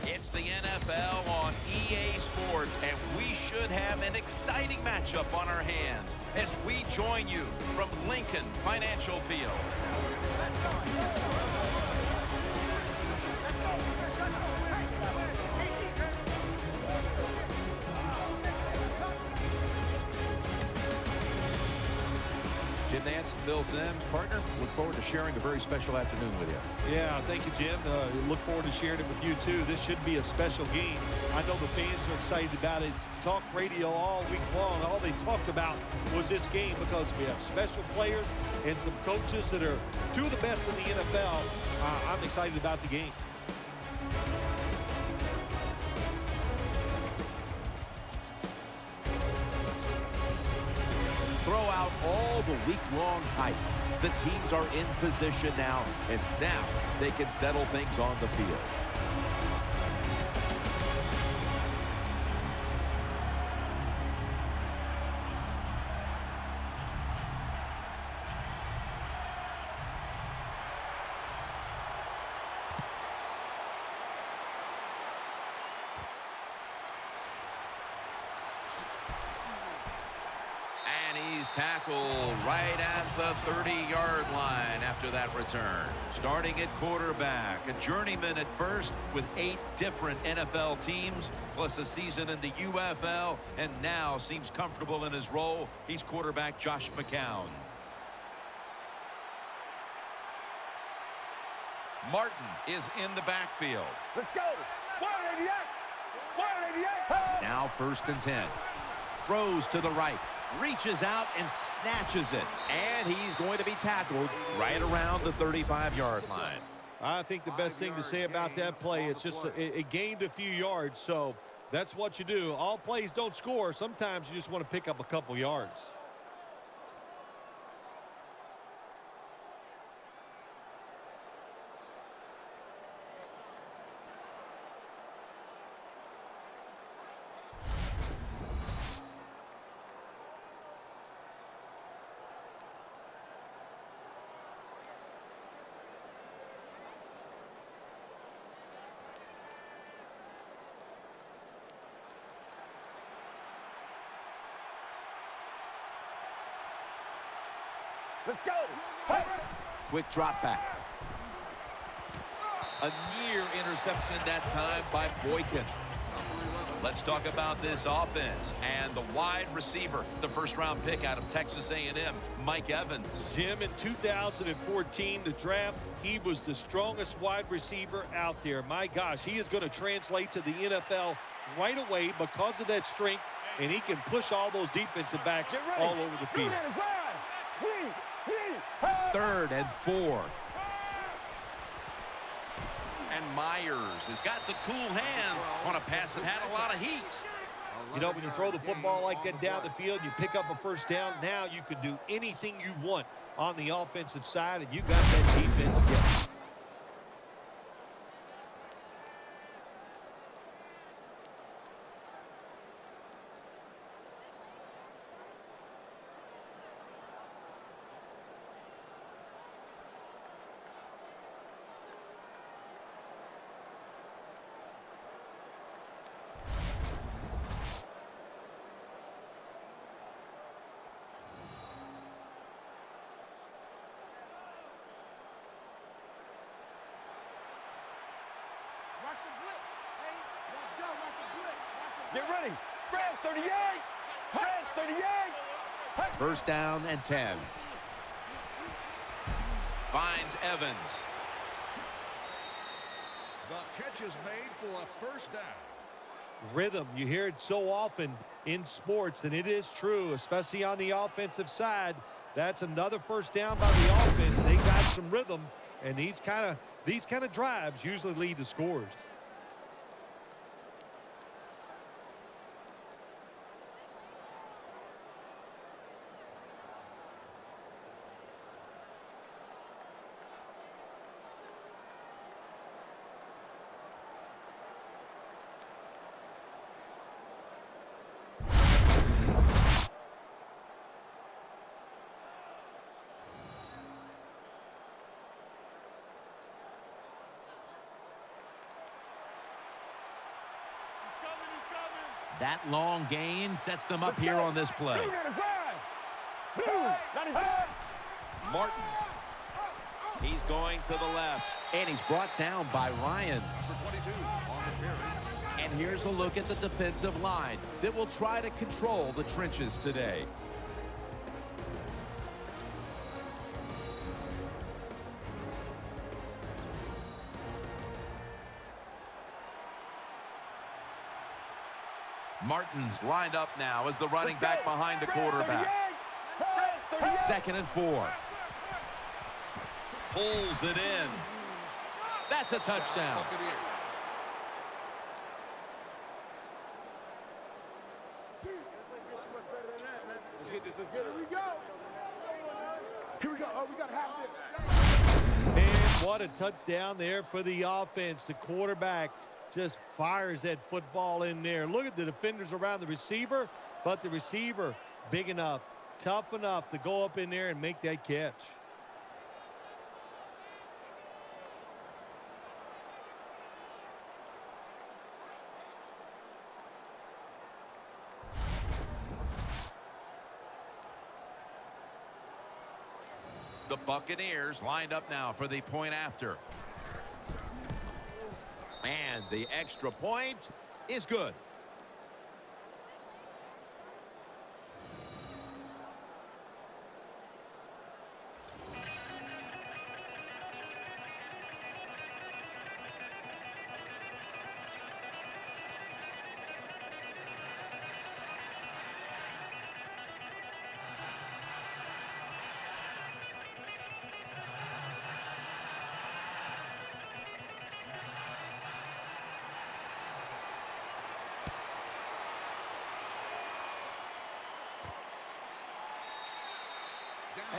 It's the NFL on EA Sports, and we should have an exciting matchup on our hands as we join you from Lincoln Financial Field. Jim Nance, Bill Sims, partner, look forward to sharing a very special afternoon with you. Yeah, thank you, Jim. Look forward to sharing it with you, too. This should be a special game. I know the fans are excited about it. Talk radio all week long. All they talked about was this game because we have special players and some coaches that are two of the best in the NFL. I'm excited about the game. Throw out all the week-long hype. The teams are in position now, and now they can settle things on the field. He's tackled right at the 30-yard line after that return. Starting at quarterback, a journeyman at first with 8 different NFL teams, plus a season in the UFL, and now seems comfortable in his role. He's quarterback Josh McCown. Martin is in the backfield. Let's go. 188. 188. Now 1st and 10. Throws to the right. Reaches out and snatches it. And he's going to be tackled right around the 35-yard line. I think the best thing to say about that play, it's just it gained a few yards. So that's what you do. All plays don't score. Sometimes you just want to pick up a couple yards. Let's go. Hey. Quick drop back. A near interception that time by Boykin. Let's talk about this offense and the wide receiver, the first-round pick out of Texas A&M, Mike Evans. Jim, in 2014, the draft, he was the strongest wide receiver out there. My gosh, he is going to translate to the NFL right away because of that strength, and he can push all those defensive backs all over the field. 3rd and 4. And Myers has got the cool hands on a pass that had a lot of heat. You know, when you throw the football like that down the field, you pick up a first down, now you can do anything you want on the offensive side, and you got that defense guessing. Get ready. Red 38. Red 38. 1st down and 10. Finds Evans. The catch is made for a 1st down. Rhythm, you hear it so often in sports, and it is true, especially on the offensive side. That's another first down by the offense. They got some rhythm, and these kind of drives usually lead to scores. That long gain sets them up here on this play. Blue 95. Blue 95. Martin. He's going to the left. And he's brought down by Ryans. For 22 on the carry. And here's a look at the defensive line that will try to control the trenches today. Martin's lined up now as the running back behind the quarterback. 2nd and 4. Pulls it in. That's a touchdown. Here we go. Oh, we got to have this. And what a touchdown there for the offense. The quarterback just fires that football in there. Look at the defenders around the receiver, but the receiver big enough, tough enough to go up in there and make that catch. The Buccaneers lined up now for the point after. And the extra point is good.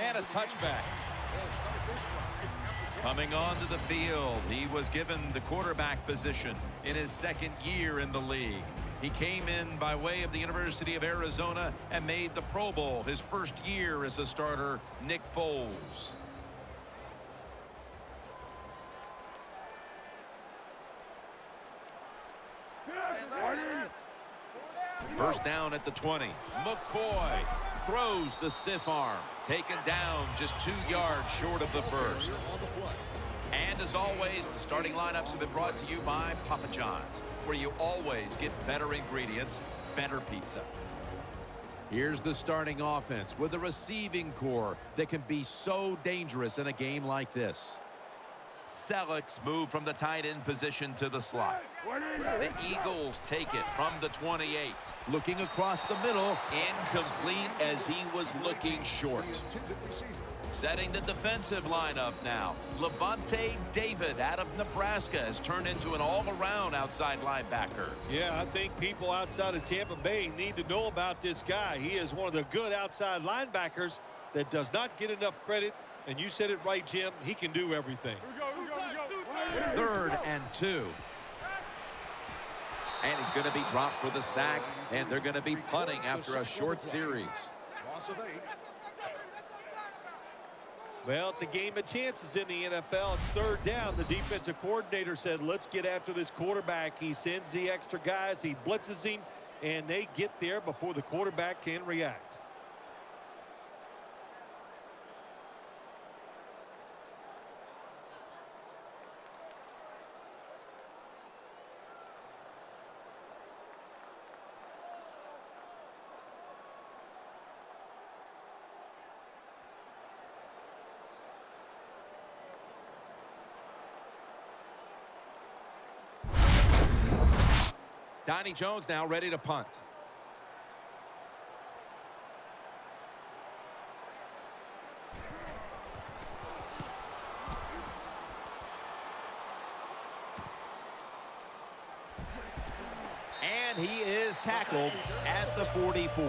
And a touchback. Coming onto the field, he was given the quarterback position in his 2nd year in the league. He came in by way of the University of Arizona and made the Pro Bowl his 1st year as a starter, Nick Foles. First down at the 20. McCoy throws the stiff arm. Taken down just 2 yards short of the first. And as always, the starting lineups have been brought to you by Papa John's, where you always get better ingredients, better pizza. Here's the starting offense with a receiving core that can be so dangerous in a game like this. Selleck's move from the tight end position to the slot. The Eagles take it from the 28. Looking across the middle, incomplete as he was looking short. Setting the defensive lineup now. Levante David out of Nebraska has turned into an all-around outside linebacker. Yeah, I think people outside of Tampa Bay need to know about this guy. He is one of the good outside linebackers that does not get enough credit. And you said it right, Jim. He can do everything. 3rd and 2. And he's going to be dropped for the sack, and they're going to be punting after a short series. Loss of 8. Well, it's a game of chances in the NFL. It's 3rd down. The defensive coordinator said, let's get after this quarterback. He sends the extra guys. He blitzes him, and they get there before the quarterback can react. Donnie Jones now ready to punt. And he is tackled at the 44.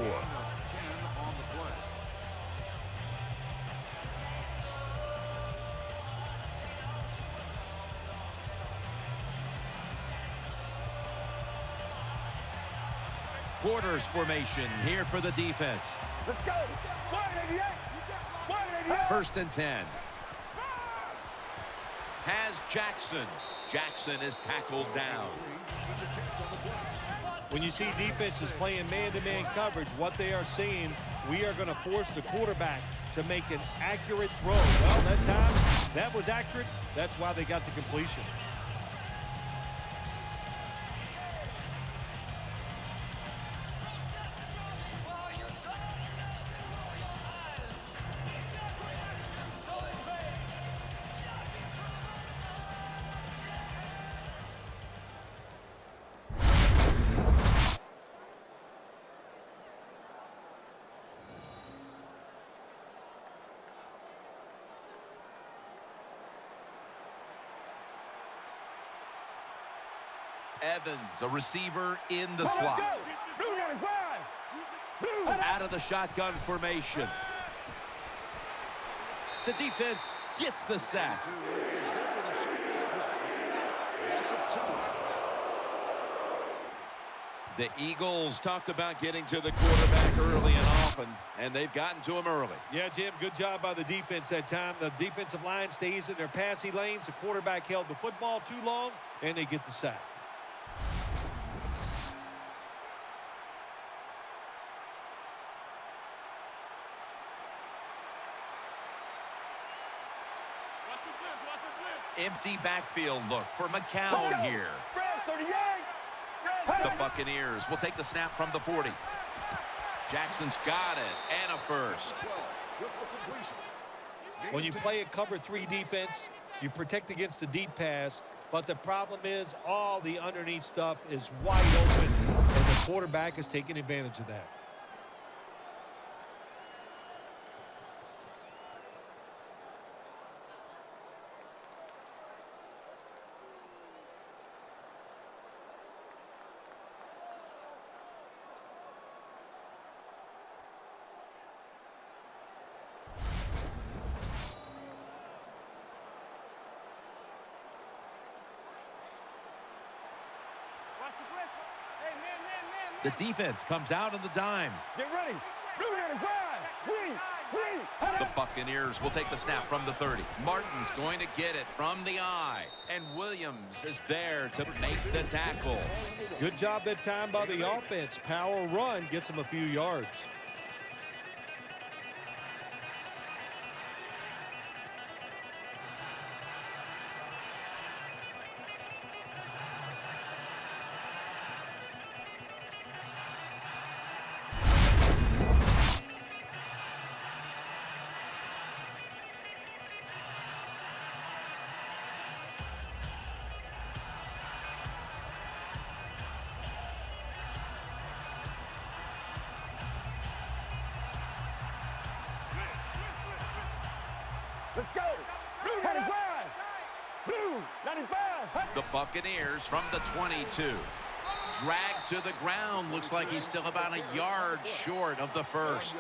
Quarters formation here for the defense. Let's go. 188. 188. 1st and 10. Has Jackson. Jackson is tackled down. When you see defenses playing man-to-man coverage, what they are saying, we are going to force the quarterback to make an accurate throw. Well, that time, that was accurate. That's why they got the completion. Evans, a receiver in the slot. Out of the shotgun formation. The defense gets the sack. The Eagles talked about getting to the quarterback early and often, and they've gotten to him early. Yeah, Jim, good job by the defense that time. The defensive line stays in their passing lanes. The quarterback held the football too long, and they get the sack. Empty backfield look for McCown here. The Buccaneers will take the snap from the 40. Jackson's got it, and a first. When you play a cover 3 defense, you protect against the deep pass, but the problem is all the underneath stuff is wide open, and the quarterback is taking advantage of that. The defense comes out on the dime. Get ready. Blue 95. The Buccaneers will take the snap from the 30. Martin's going to get it from the eye. And Williams is there to make the tackle. Good job that time by the offense. Power run gets them a few yards. Let's go. Blue 95. Blue 95. The Buccaneers from the 22. Dragged to the ground. Looks like he's still about a yard short of the first.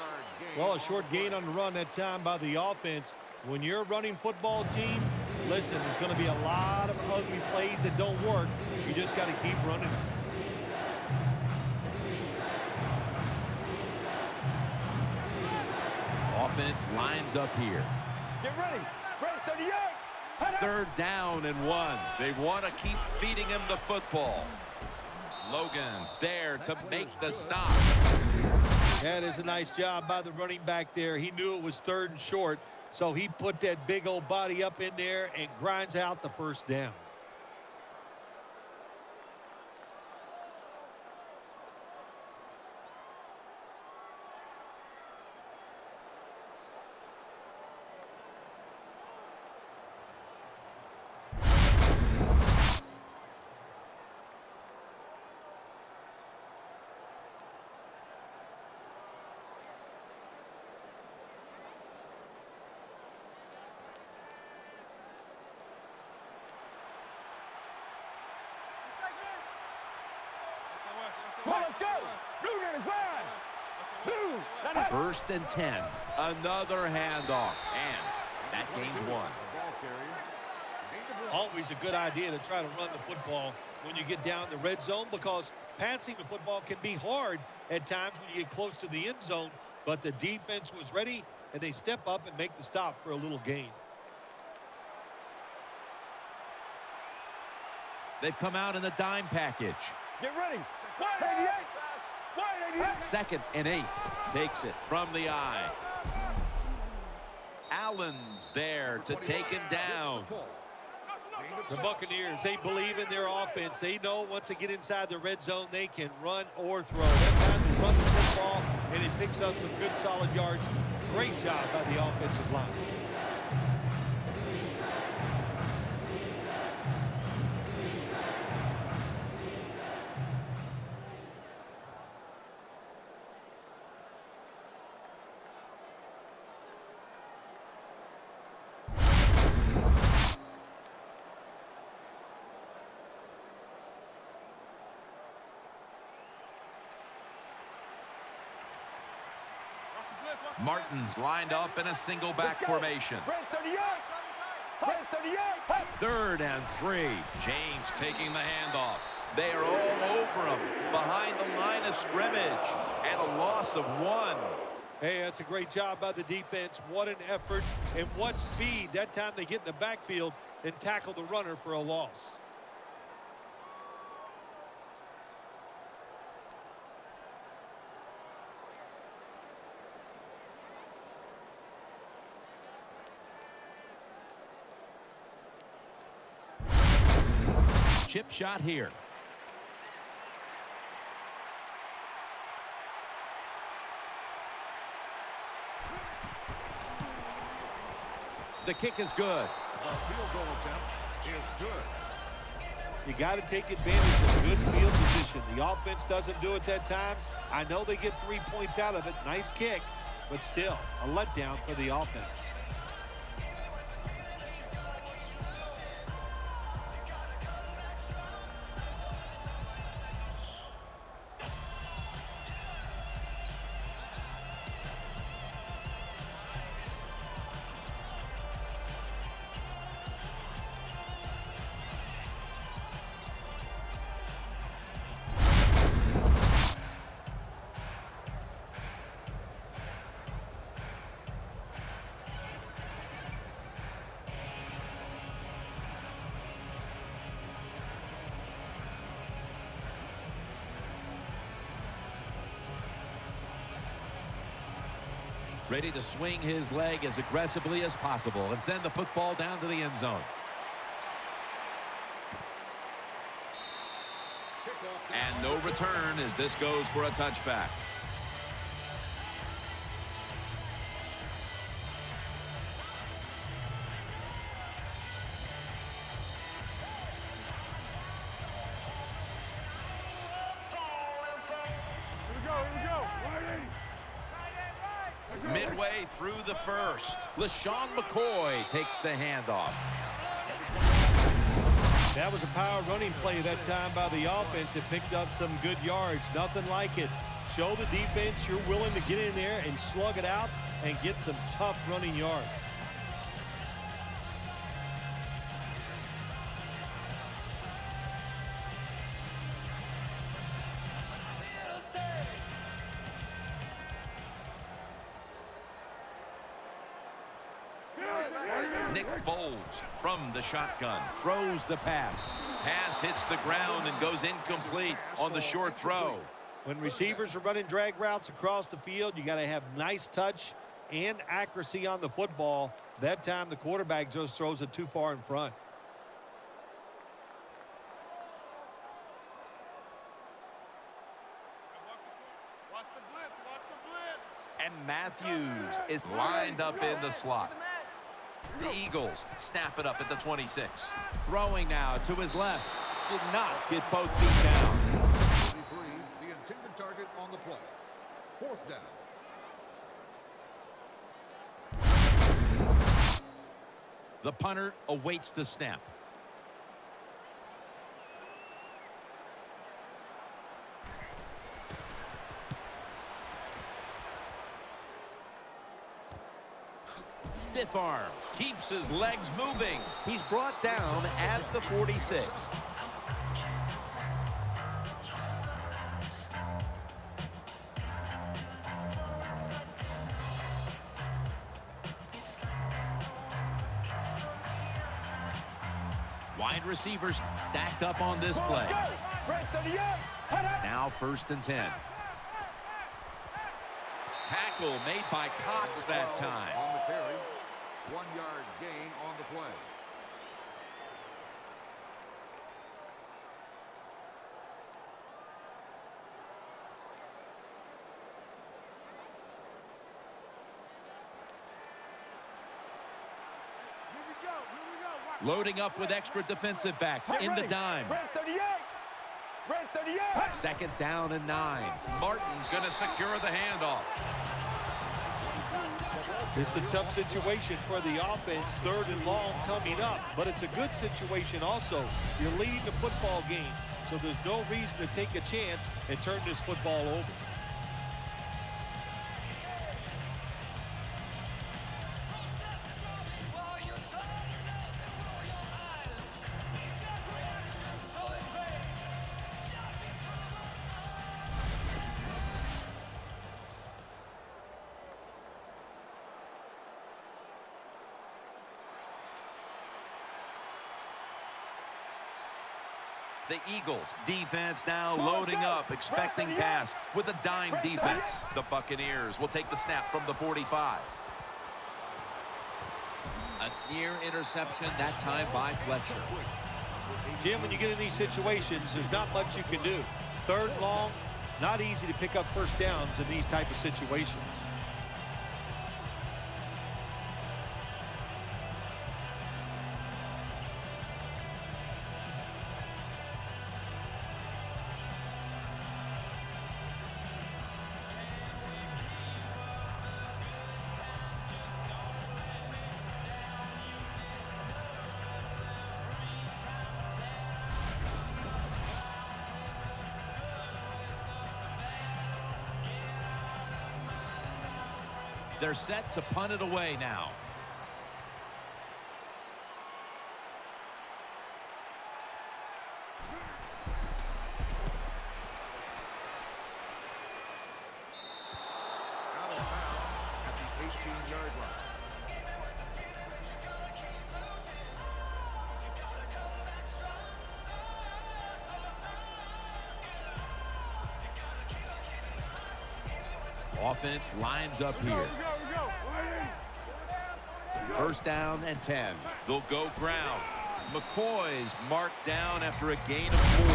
Well, a short gain on the run that time by the offense. When you're a running football team, listen, there's going to be a lot of ugly plays that don't work. You just got to keep running. Offense lines up here. Get ready. Ready, 38. 3rd down and 1. They want to keep feeding him the football. Logan's there to make the stop. That is a nice job by the running back there. He knew it was 3rd and short, so he put that big old body up in there and grinds out the first down. Well, let's go. Blue 95. Blue 95. 1st and 10. Another handoff. And that gains 1. Always a good idea to try to run the football when you get down the red zone, because passing the football can be hard at times when you get close to the end zone. But the defense was ready, and they step up and make the stop for a little gain. They've come out in the dime package. Get ready. 188. 2nd and 8. Takes it from the eye. Allen's there to take him down. The Buccaneers, they believe in their offense. They know once they get inside the red zone, they can run or throw. That time they run the football, and it picks up some good solid yards. Great job by the offensive line. Martin's lined up in a single back formation. 3rd and 3. James taking the handoff. They are all over him behind the line of scrimmage, and a loss of 1. Hey, that's a great job by the defense. What an effort and what speed. That time they get in the backfield and tackle the runner for a loss. Chip shot here. The kick is good. The field goal attempt is good. You got to take advantage of good field position. The offense doesn't do it that time. I know they get 3 points out of it. Nice kick, but still a letdown for the offense. Ready to swing his leg as aggressively as possible and send the football down to the end zone. And no return as this goes for a touchback. Midway through the first. LaShawn McCoy takes the handoff. That was a power running play that time by the offense. It picked up some good yards. Nothing like it. Show the defense you're willing to get in there and slug it out and get some tough running yards. Nick Foles from the shotgun. Throws the pass. Pass hits the ground and goes incomplete on the short throw. When receivers are running drag routes across the field, you got to have nice touch and accuracy on the football. That time the quarterback just throws it too far in front. And Matthews is lined up in the slot. The Eagles snap it up at the 26. Throwing now to his left. Did not get both feet down. 33, the intended target on the play. 4th down. The punter awaits the snap. Stiff arm. Keeps his legs moving. He's brought down at the 46. Wide receivers stacked up on this play. Now 1st and 10. Tackle made by Cox that time. On the carry. 1-yard gain on the play. Loading up with extra defensive backs in the dime. 2nd down and 9. Martin's going to secure the handoff. It's a tough situation for the offense, 3rd and long coming up, but it's a good situation also. You're leading the football game, so there's no reason to take a chance and turn this football over. The Eagles defense now loading up, expecting pass with a dime defense. The Buccaneers will take the snap from the 45. A near interception that time by Fletcher. Jim, when you get in these situations, there's not much you can do. 3rd and long, not easy to pick up 1st downs in these type of situations. They're set to punt it away now. Out of bounds at the 18-yard line. Offense lines up here. 1st down and 10. They'll go ground. McCoy's marked down after a gain of 4.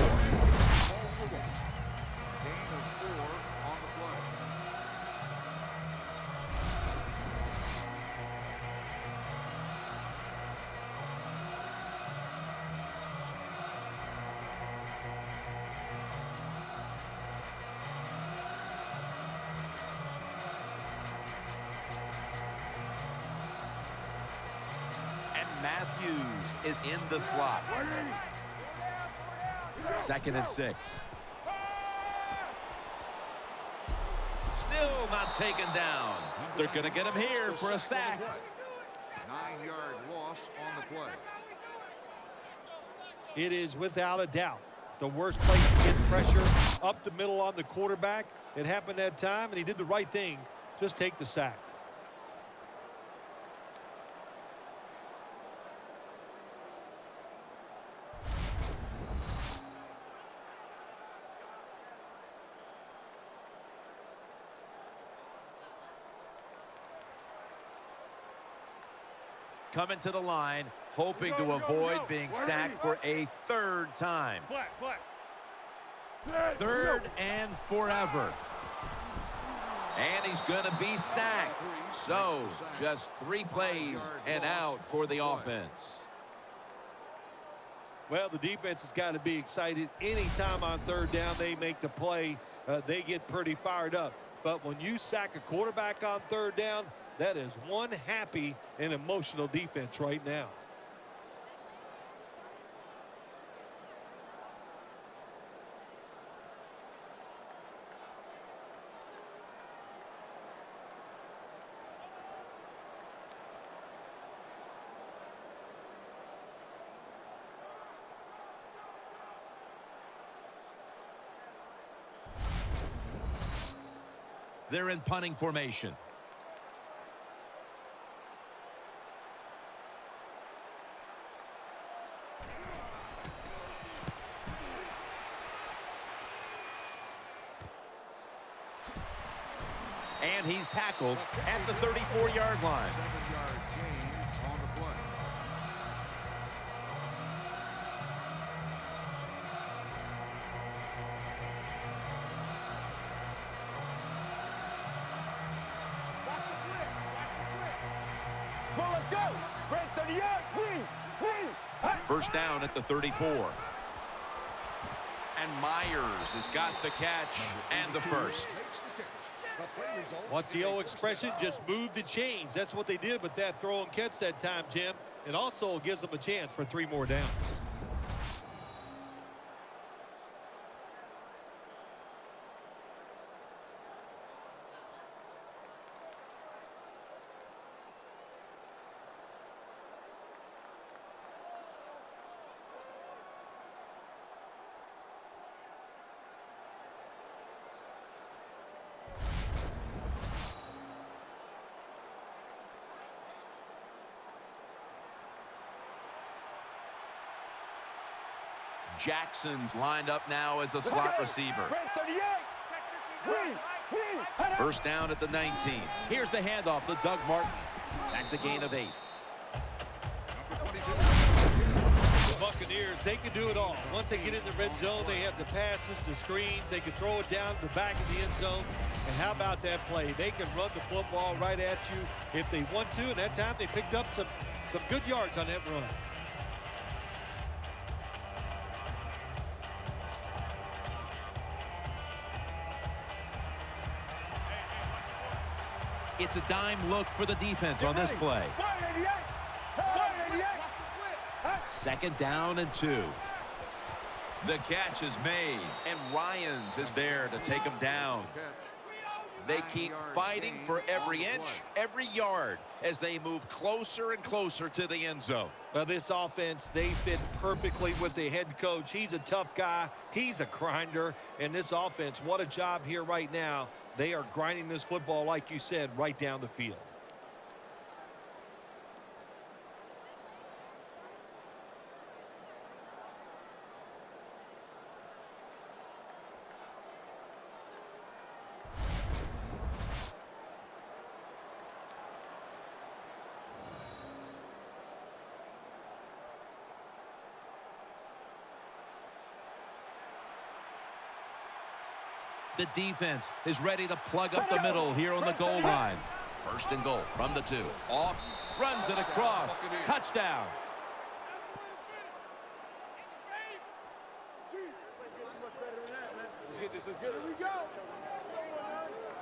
Gain of 4 on the play. Matthews is in the slot. 2nd and 6. Still not taken down. They're going to get him here for a sack. 9-yard loss on the play. It is without a doubt the worst place to get pressure up the middle on the quarterback. It happened that time, and he did the right thing. Just take the sack. Coming to the line, hoping to avoid being sacked for a 3rd time. 3rd and forever. And he's going to be sacked. So, just 3 plays and out for the offense. Well, the defense has got to be excited. Anytime on 3rd down they make the play, they get pretty fired up. But when you sack a quarterback on 3rd down, that is one happy and emotional defense right now. They're in punting formation. And he's tackled at the 34-yard line. 7-yard gain on the play. Watch the blitz. Watch the blitz. Well, let's go. Break 30 yards. First down at the 34. And Myers has got the catch and the first. Takes the catch. The play result What's the old expression? Just move the chains. That's what they did with that throw and catch that time, Jim. It also gives them a chance for 3 more downs. Jackson's lined up now as a slot receiver. First down at the 19. Here's the handoff to Doug Martin. That's a gain of 8. The Buccaneers, they can do it all. Once they get in the red zone, they have the passes, the screens. They can throw it down to the back of the end zone. And how about that play? They can run the football right at you if they want to. And that time they picked up some good yards on that run. It's a dime look for the defense on this play. 2nd down and 2. The catch is made, and Ryans is there to take him down. They keep fighting for every inch, every yard, as they move closer and closer to the end zone. Well, this offense, they fit perfectly with the head coach. He's a tough guy. He's a grinder. And this offense, what a job here right now. They are grinding this football, like you said, right down the field. The defense is ready to plug up the middle here on the goal line. 1st and goal from the 2. Off, runs it across. Touchdown. This is good. Here we go.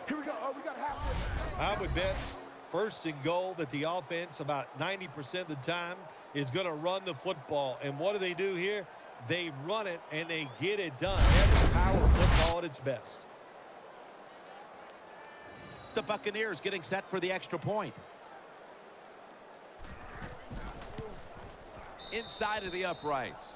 Here we go. Oh, we got to have this. I would bet 1st and goal that the offense about 90% of the time is going to run the football. And what do here? They run it and they get it done. That is power football at its best. The Buccaneers getting set for the extra point. Inside of the uprights.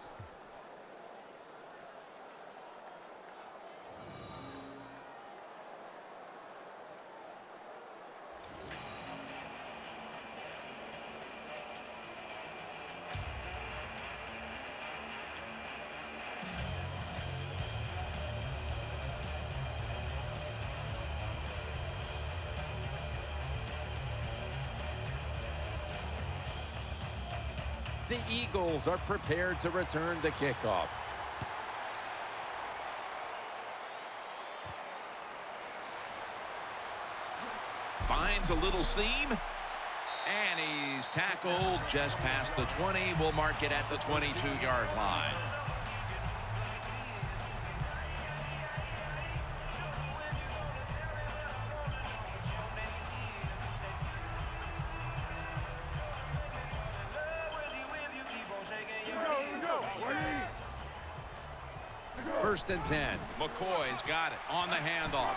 The Eagles are prepared to return the kickoff. Finds a little seam. And he's tackled just past the 20. We'll mark it at the 22-yard line. First and 10. McCoy's got it on the handoff.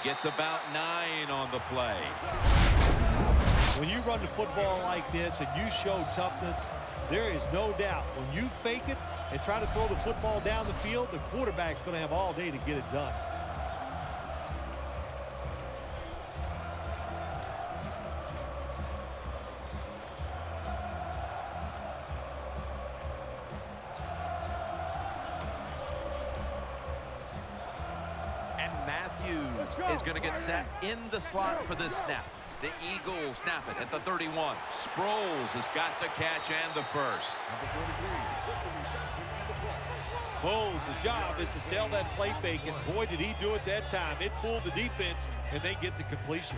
Gets about 9 on the play. When you run the football like this and you show toughness, there is no doubt when you fake it and try to throw the football down the field, the quarterback's going to have all day to get it done. And Matthews is going to get set in the slot for this snap. The Eagles snap it at the 31. Sproles has got the catch and the first. Foles' job is to sell that play fake, and boy, did he do it that time. It fooled the defense, and they get the completion.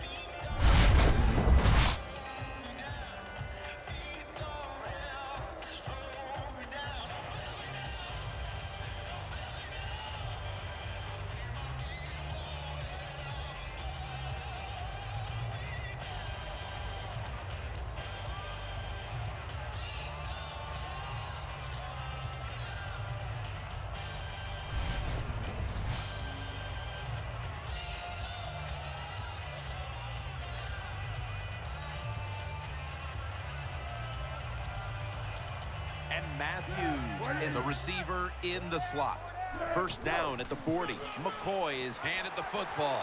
And Matthews is a receiver in the slot. First down at the 40. McCoy is handed the football.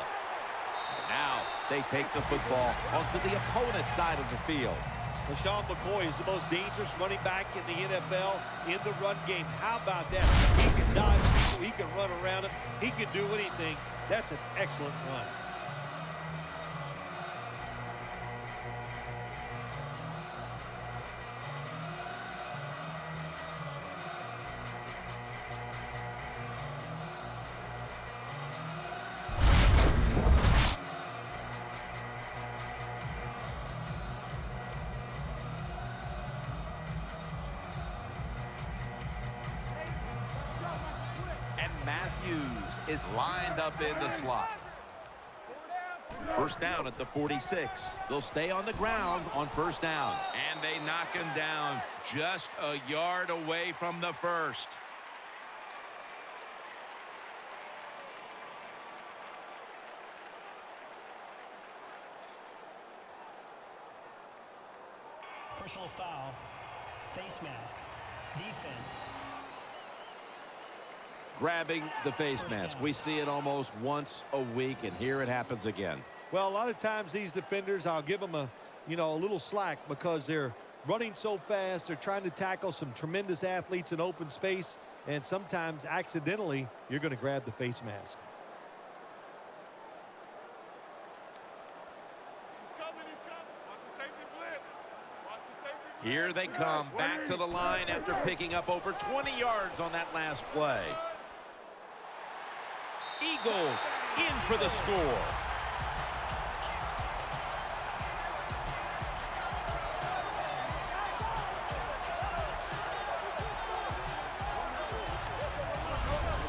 Now they take the football onto the opponent's side of the field. LaShawn McCoy is the most dangerous running back in the NFL in the run game. How about that? He can dodge people. He can run around him. He can do anything. That's an excellent run. Matthews is lined up in the slot. First down at the 46. They'll stay on the ground on first down. And they knock him down just a yard away from the first. Personal foul, face mask, defense. Grabbing the face mask. We see it almost once a week, and here it happens again. Well, a lot of times these defenders, I'll give them a little slack because they're running so fast. They're trying to tackle some tremendous athletes in open space, and sometimes accidentally you're going to grab the face mask. Here they come back to the line after picking up over 20 yards on that last play. Eagles in for the score.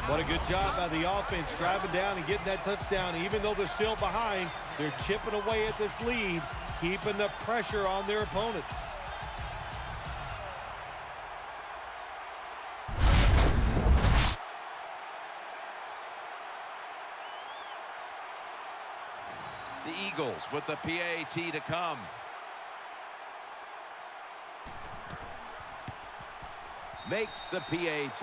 What a good job by the offense driving down and getting that touchdown. Even though they're still behind, they're chipping away at this lead, keeping the pressure on their opponents. The Eagles with the PAT to come. Makes the PAT.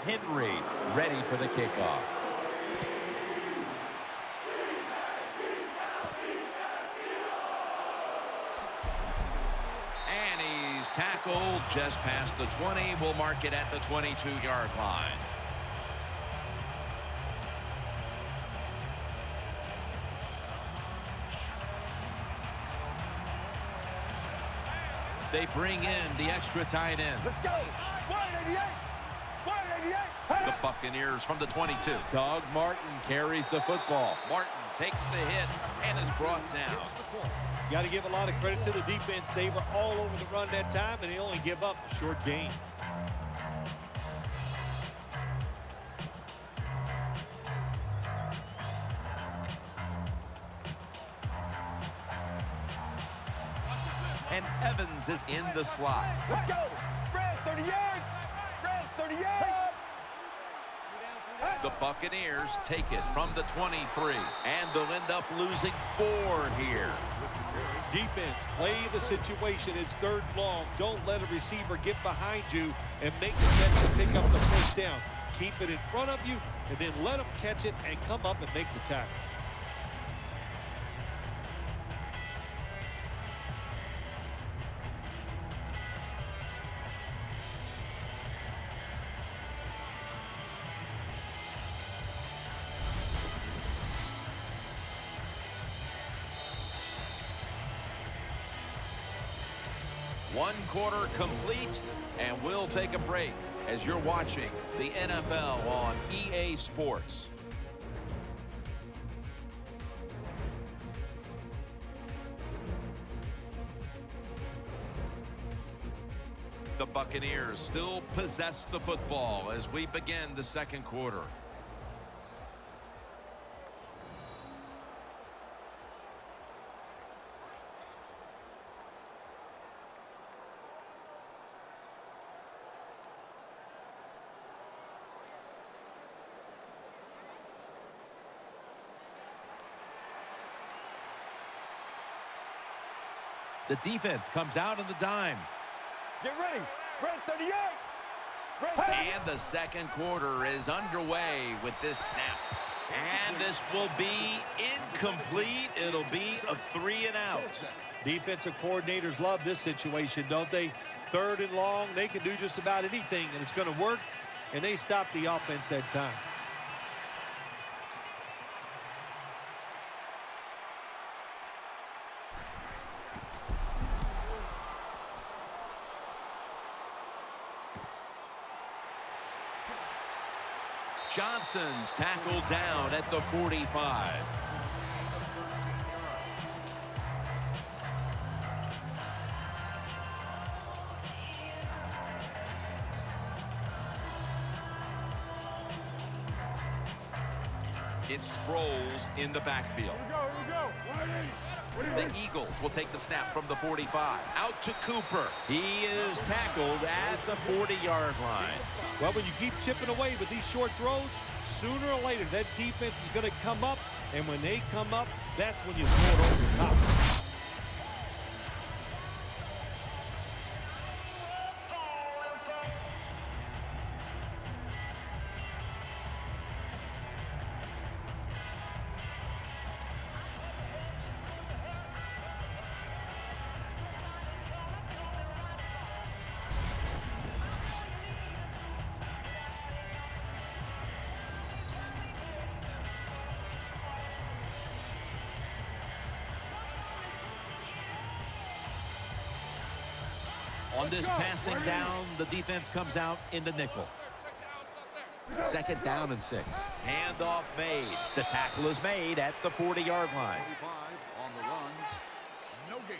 Henry ready for the kickoff. And he's tackled just past the 20. We'll mark it at the 22-yard line. They bring in the extra tight end. Let's go. 188. The Buccaneers from the 22. Doug Martin carries the football. Martin takes the hit and is brought down. Got to give a lot of credit to the defense. They were all over the run that time, and they only give up a short gain. And Evans is in the slot. Let's go. Brad, 30 yards. Brad, 30 yards. The Buccaneers take it from the 23, and they'll end up losing 4 here. Defense, play the situation. It's 3rd and long. Don't let a receiver get behind you and make the catch to pick up the first down. Keep it in front of you, and then let them catch it and come up and make the tackle. One quarter complete, and we'll take a break as you're watching the NFL on EA Sports. The Buccaneers still possess the football as we begin the 2nd quarter. The defense comes out in the dime. Get ready. Red 38. Red And the 2nd quarter is underway with this snap. And this will be incomplete. It'll be a 3 and out. Defensive coordinators love this situation, don't they? 3rd and long, they can do just about anything, and it's going to work, and they stop the offense that time. Johnson's tackled down at the 45. It's Sproles in the backfield. Here we go. The Eagles will take the snap from the 45. Out to Cooper. He is tackled at the 40-yard line. Well, when you keep chipping away with these short throws, sooner or later that defense is going to come up, and when they come up, that's when you throw it over the top. On this passing down, the defense comes out in the nickel. 2nd down and 6. Handoff made. The tackle is made at the 40-yard line. 25 on the run. No gain.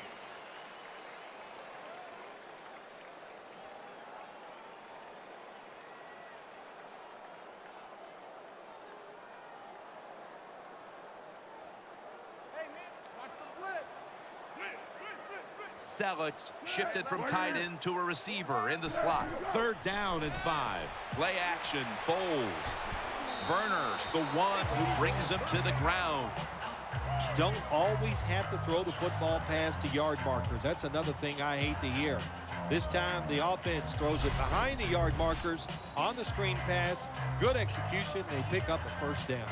Hey, man, watch the blitz. Selleck's shifted from tight end to a receiver in the slot. 3rd down and 5. Play action, Foles. Verner's the one who brings him to the ground. Don't always have to throw the football past the yard markers. That's another thing I hate to hear. This time the offense throws it behind the yard markers on the screen pass. Good execution. They pick up a 1st down.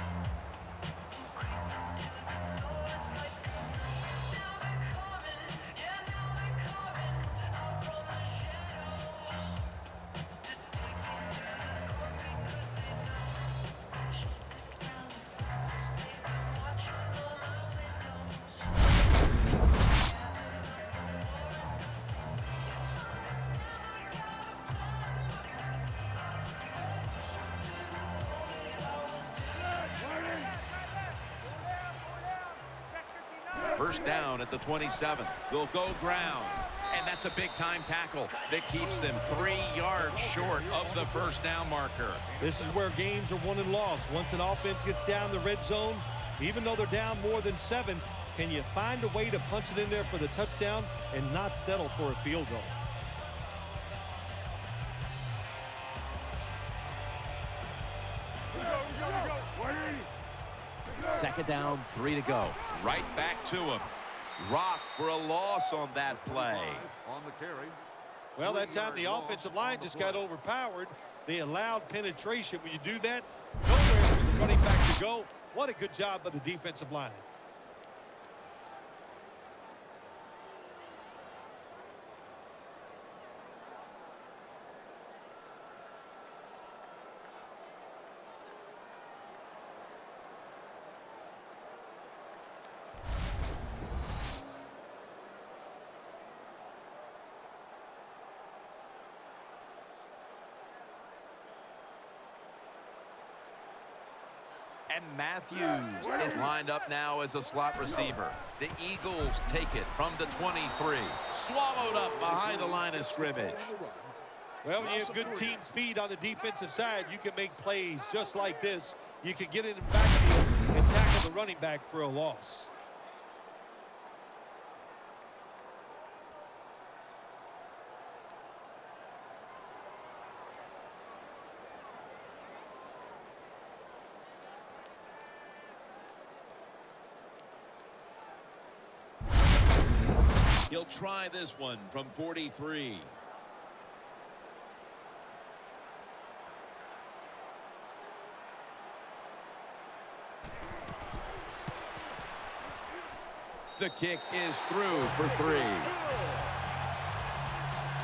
First down at the 27. They'll go ground. And that's a big-time tackle that keeps them 3 yards short of the 1st down marker. This is where games are won and lost. Once an offense gets down the red zone, even though they're down more than 7, can you find a way to punch it in there for the touchdown and not settle for a field goal? Here we go. Second down, 3 to go. Right back to him. Rock for a loss on that play. On the carry. Well, that time the 3-yard loss offensive line on the just play. got overpowered. They allowed penetration. When you do that, nowhere for the running back to go. What a good job by the defensive line. And Matthews is lined up now as a slot receiver. The Eagles take it from the 23. Swallowed up behind the line of scrimmage. Well, when you have good team speed on the defensive side, you can make plays just like this. You can get in the backfield and tackle the running back for a loss. He'll try this one from 43. The kick is through for 3.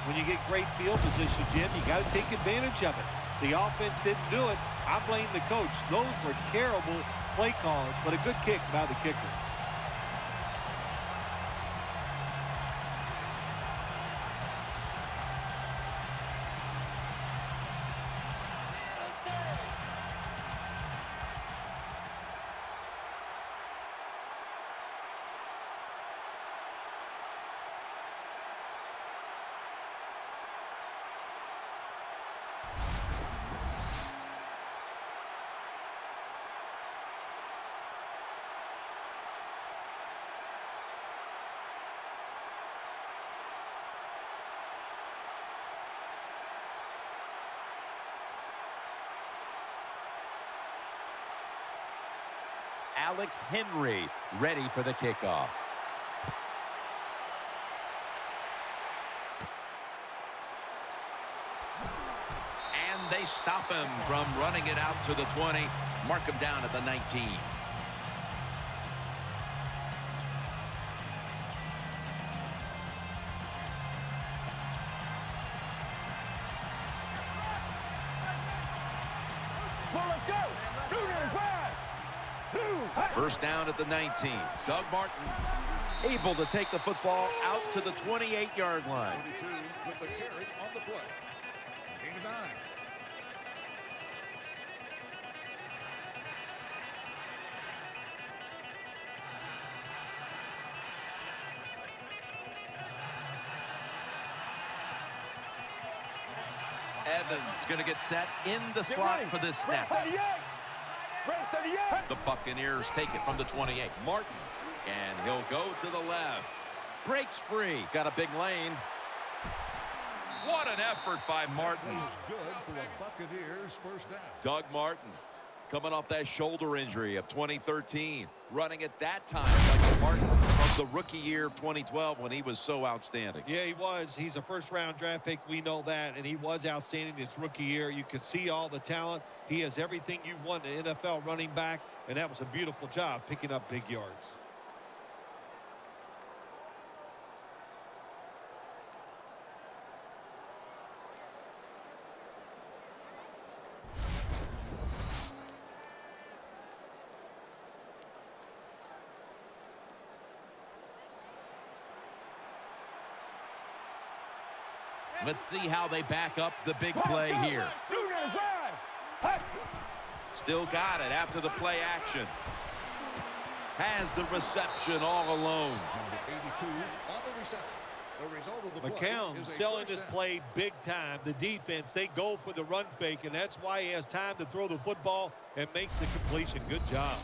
When you get great field position, Jim, you got to take advantage of it. The offense didn't do it. I blame the coach. Those were terrible play calls, but a good kick by the kicker. Alex Henry ready for the kickoff. And they stop him from running it out to the 20. Mark him down at the 19. First down at the 19. Doug Martin able to take the football out to the 28-yard line. 22 with the carry on the play. Gain of 9. Evans going to get set in the slot for this snap. The Buccaneers take it from the 28. Martin, and he'll go to the left. Breaks free. Got a big lane. What an effort by Martin. That is good for the Buccaneers first down. Doug Martin coming off that shoulder injury of 2013. Running at that time like the Martin of the rookie year of 2012 when he was so outstanding. Yeah, he was. He's a first-round draft pick. We know that. And he was outstanding his rookie year. You could see all the talent. He has everything you want in an NFL running back. And that was a beautiful job picking up big yards. Let's see how they back up the big play here. Still got it after the play action. Has the reception all alone. Number 82 on the reception. The result of the play McCown is a selling first this down. play big time. The defense, they go for the run fake, and that's why he has time to throw the football and makes the completion. Good job.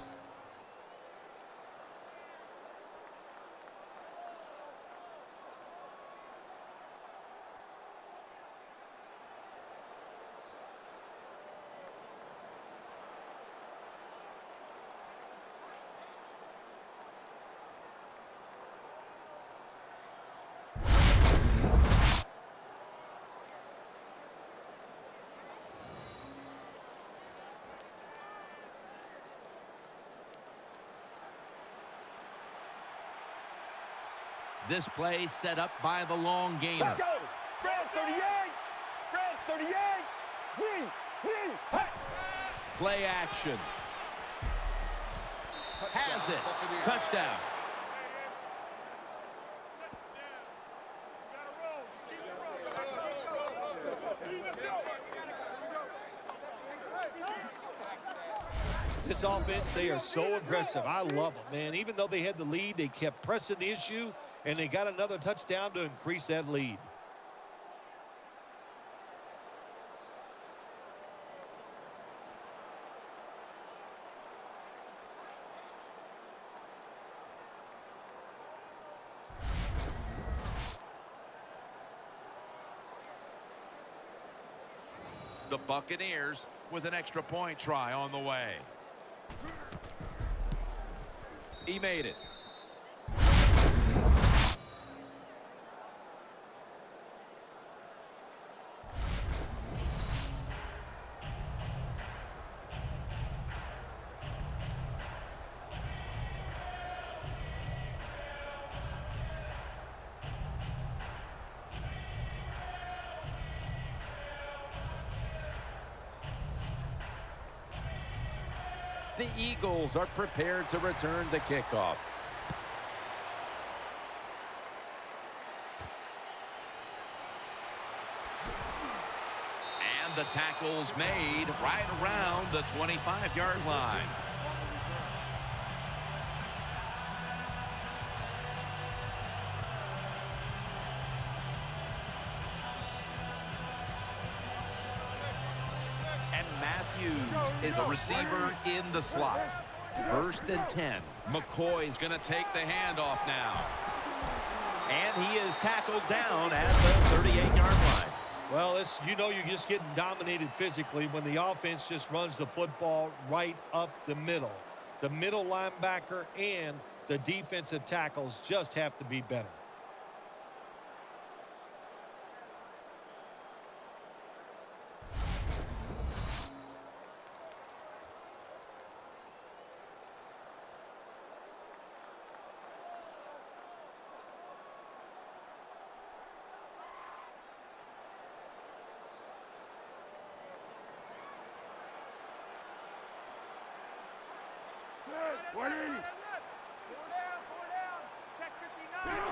This play set up by the long gainer. Let's go. Red 38. Red 38. Z. Hey. Play action. Has it. Touchdown. This offense, they are so aggressive. I love them, man. Even though they had the lead, they kept pressing the issue, and they got another touchdown to increase that lead. The Buccaneers with an extra point try on the way. He made it. The Eagles are prepared to return the kickoff. And the tackle's made right around the 25-yard line. Is a receiver in the slot. 1st and 10. McCoy's going to take the handoff now. And he is tackled down at the 38-yard line. Well, you know you're just getting dominated physically when the offense just runs the football right up the middle. The middle linebacker and the defensive tackles just have to be better.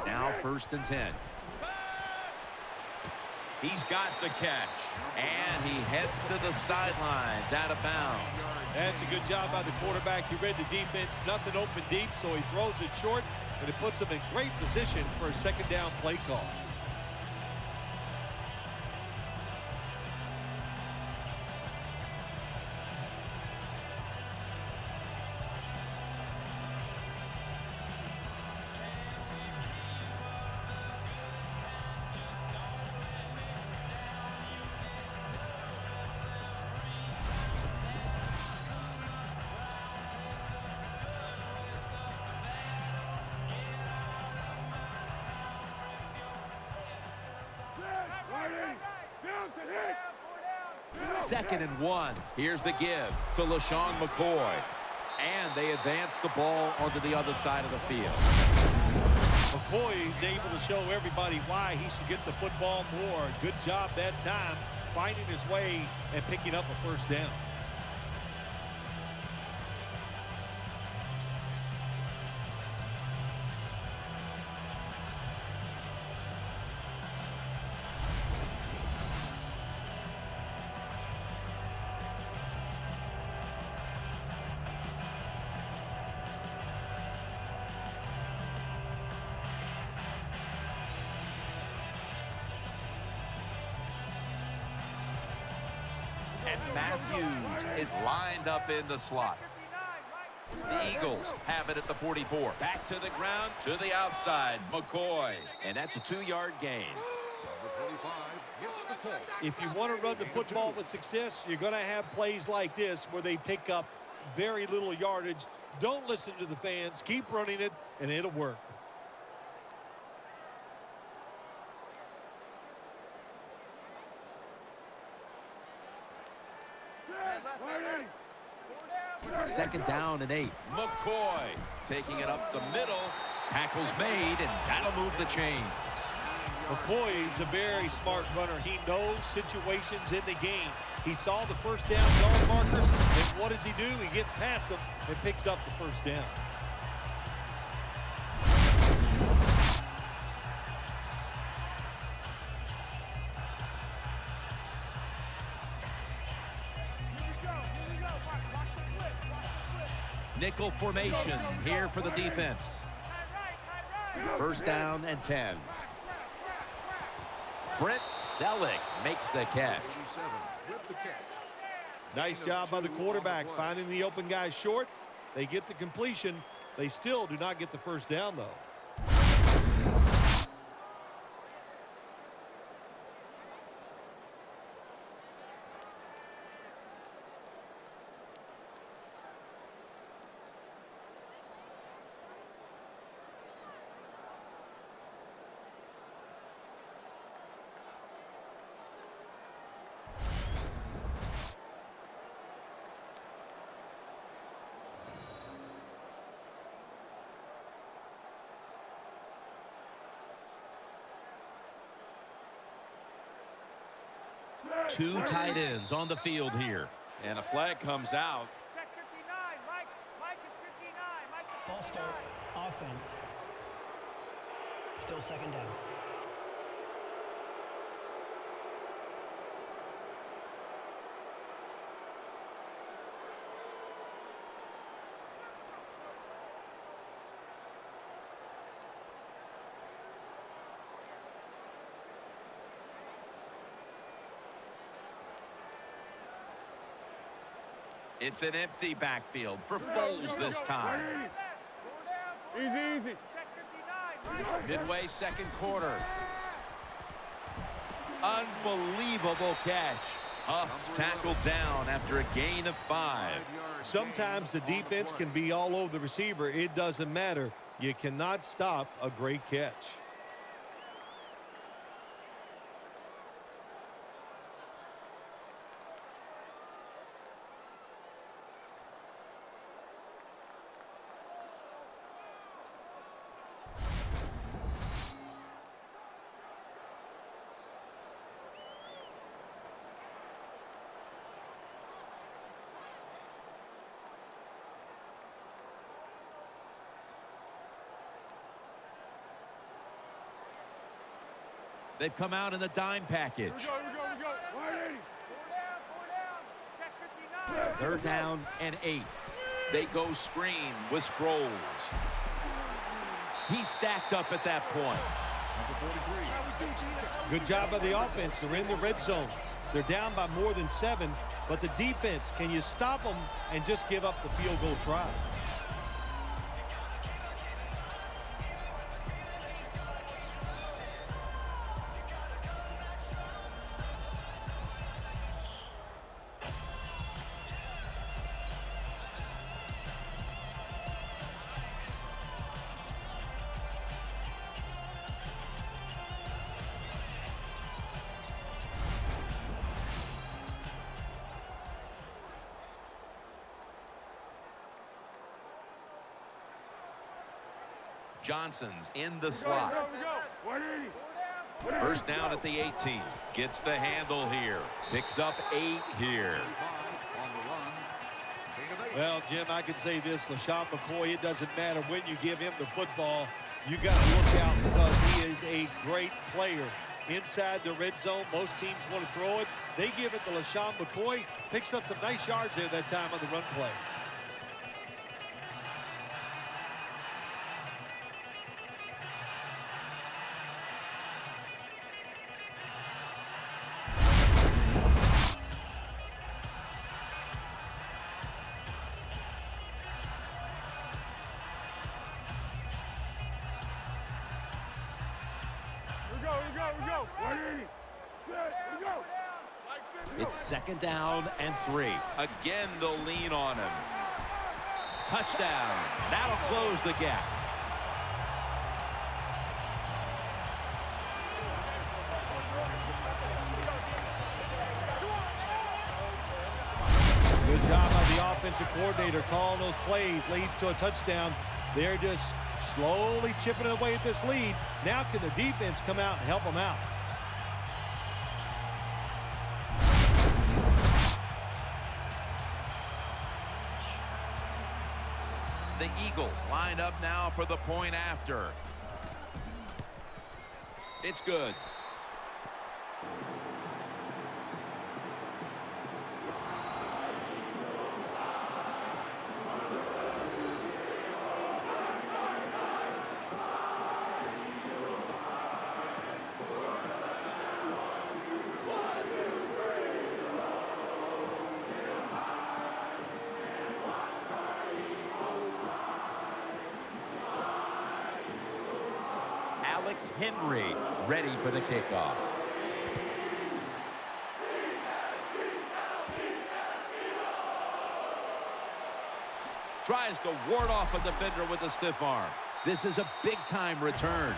Now 1st and 10. He's got the catch. And he heads to the sidelines out of bounds. That's a good job by the quarterback. He read the defense, nothing open deep, so he throws it short, and it puts him in great position for a 2nd down play call. Second and 1. Here's the give to LaShawn McCoy. And they advance the ball onto the other side of the field. McCoy is able to show everybody why he should get the football more. Good job that time, finding his way and picking up a 1st down. And Matthews is lined up in the slot. The Eagles have it at the 44. Back to the ground, to the outside. McCoy. And that's a 2-yard gain. If you want to run the football with success, you're going to have plays like this where they pick up very little yardage. Don't listen to the fans. Keep running it, and it'll work. Second down and 8. McCoy taking it up the middle. Tackle's made, and that'll move the chains. McCoy is a very smart runner. He knows situations in the game. He saw the first down yard markers, and what does he do? He gets past them and picks up the first down. Nickel formation here for the defense. First down and 10. Brent Selleck makes the catch. Nice job by the quarterback finding the open guy short. They get the completion. They still do not get the first down, though. Two tight ends on the field here. And a flag comes out. Check 59. Mike is 59. False start. Offense. Still second down. It's an empty backfield for Foles this time. Easy. Check 59. Midway second quarter. Unbelievable catch. Huff's tackled down after a gain of 5. Sometimes the defense can be all over the receiver. It doesn't matter. You cannot stop a great catch. They've come out in the dime package. Here we go. 180. 4 down. Check 59. Third down and 8. They go screen with Sproles. He's stacked up at that point. Good job by the offense. They're in the red zone. They're down by more than 7, but the defense, can you stop them and just give up the field goal try? Johnson's in the slot. First down at the 18. Gets the handle here. Picks up 8 here. Well, Jim, I can say this, LaShawn McCoy, it doesn't matter when you give him the football. You got to look out because he is a great player. Inside the red zone, most teams want to throw it. They give it to LaShawn McCoy. Picks up some nice yards there that time on the run play. It's second down and 3. Again, they'll lean on him. Touchdown. That'll close the gap. Good job by the offensive coordinator calling those plays. Leads to a touchdown. They're just slowly chipping away at this lead. Now can the defense come out and help them out? The Eagles lined up now for the point after. It's good. Henry ready for the kickoff. Tries to ward off a defender with a stiff arm. This is a big-time return.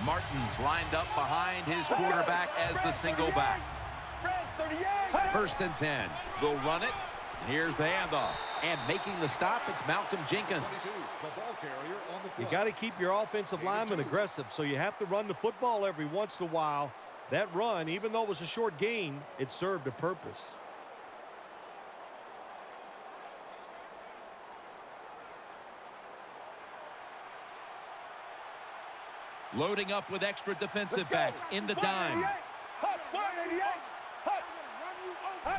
Martin's lined up behind his quarterback as the single back. First and 10. They'll run it. Here's the handoff. And making the stop, it's Malcolm Jenkins. You got to keep your offensive lineman aggressive, so you have to run the football every once in a while. That run, even though it was a short gain, it served a purpose. Loading up with extra defensive backs in the dime.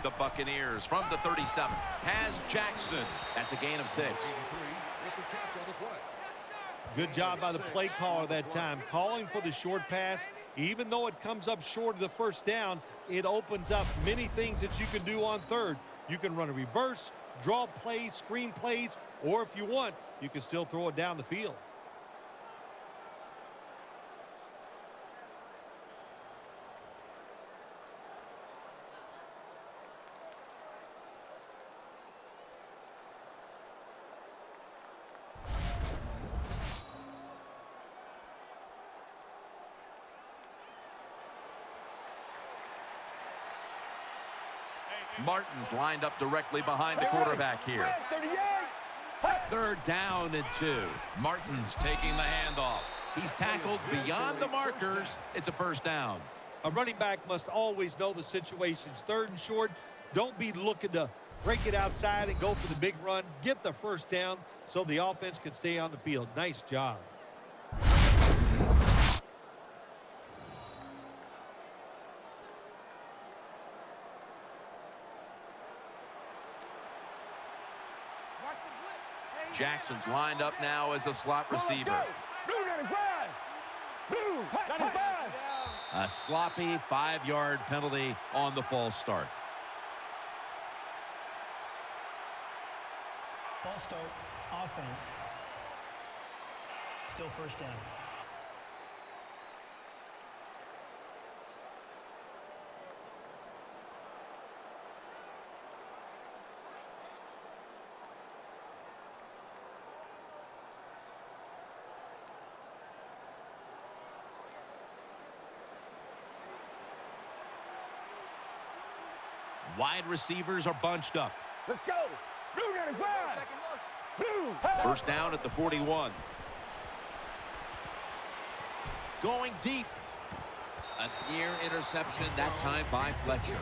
The Buccaneers from the 37 has Jackson. That's a gain of 6. Good job by the play caller that time, calling for the short pass. Even though it comes up short of the first down, it opens up many things that you can do on third. You can run a reverse, draw plays, screen plays, or if you want, you can still throw it down the field. Martin's lined up directly behind the quarterback here. Third down and 2. Martin's taking the handoff. He's tackled beyond the markers. It's a first down. A running back must always know the situations. Third and short, don't be looking to break it outside and go for the big run. Get the first down so the offense can stay on the field. Nice job. Jackson's lined up now as a slot receiver. A sloppy 5-yard penalty on the false start. False start, offense. Still first down. Wide receivers are bunched up. Let's go. Blue 95. Blue. First down at the 41. Going deep. A near interception that time by Fletcher.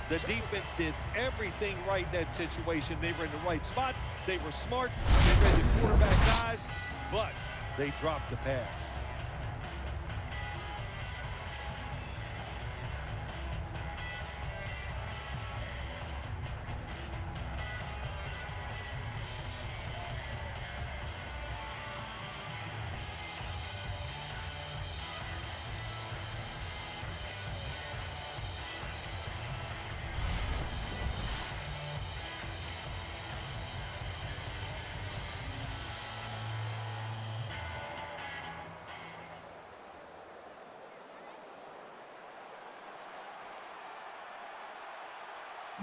The defense did everything right in that situation. They were in the right spot. They were smart. They read the quarterback's eyes, but they dropped the pass.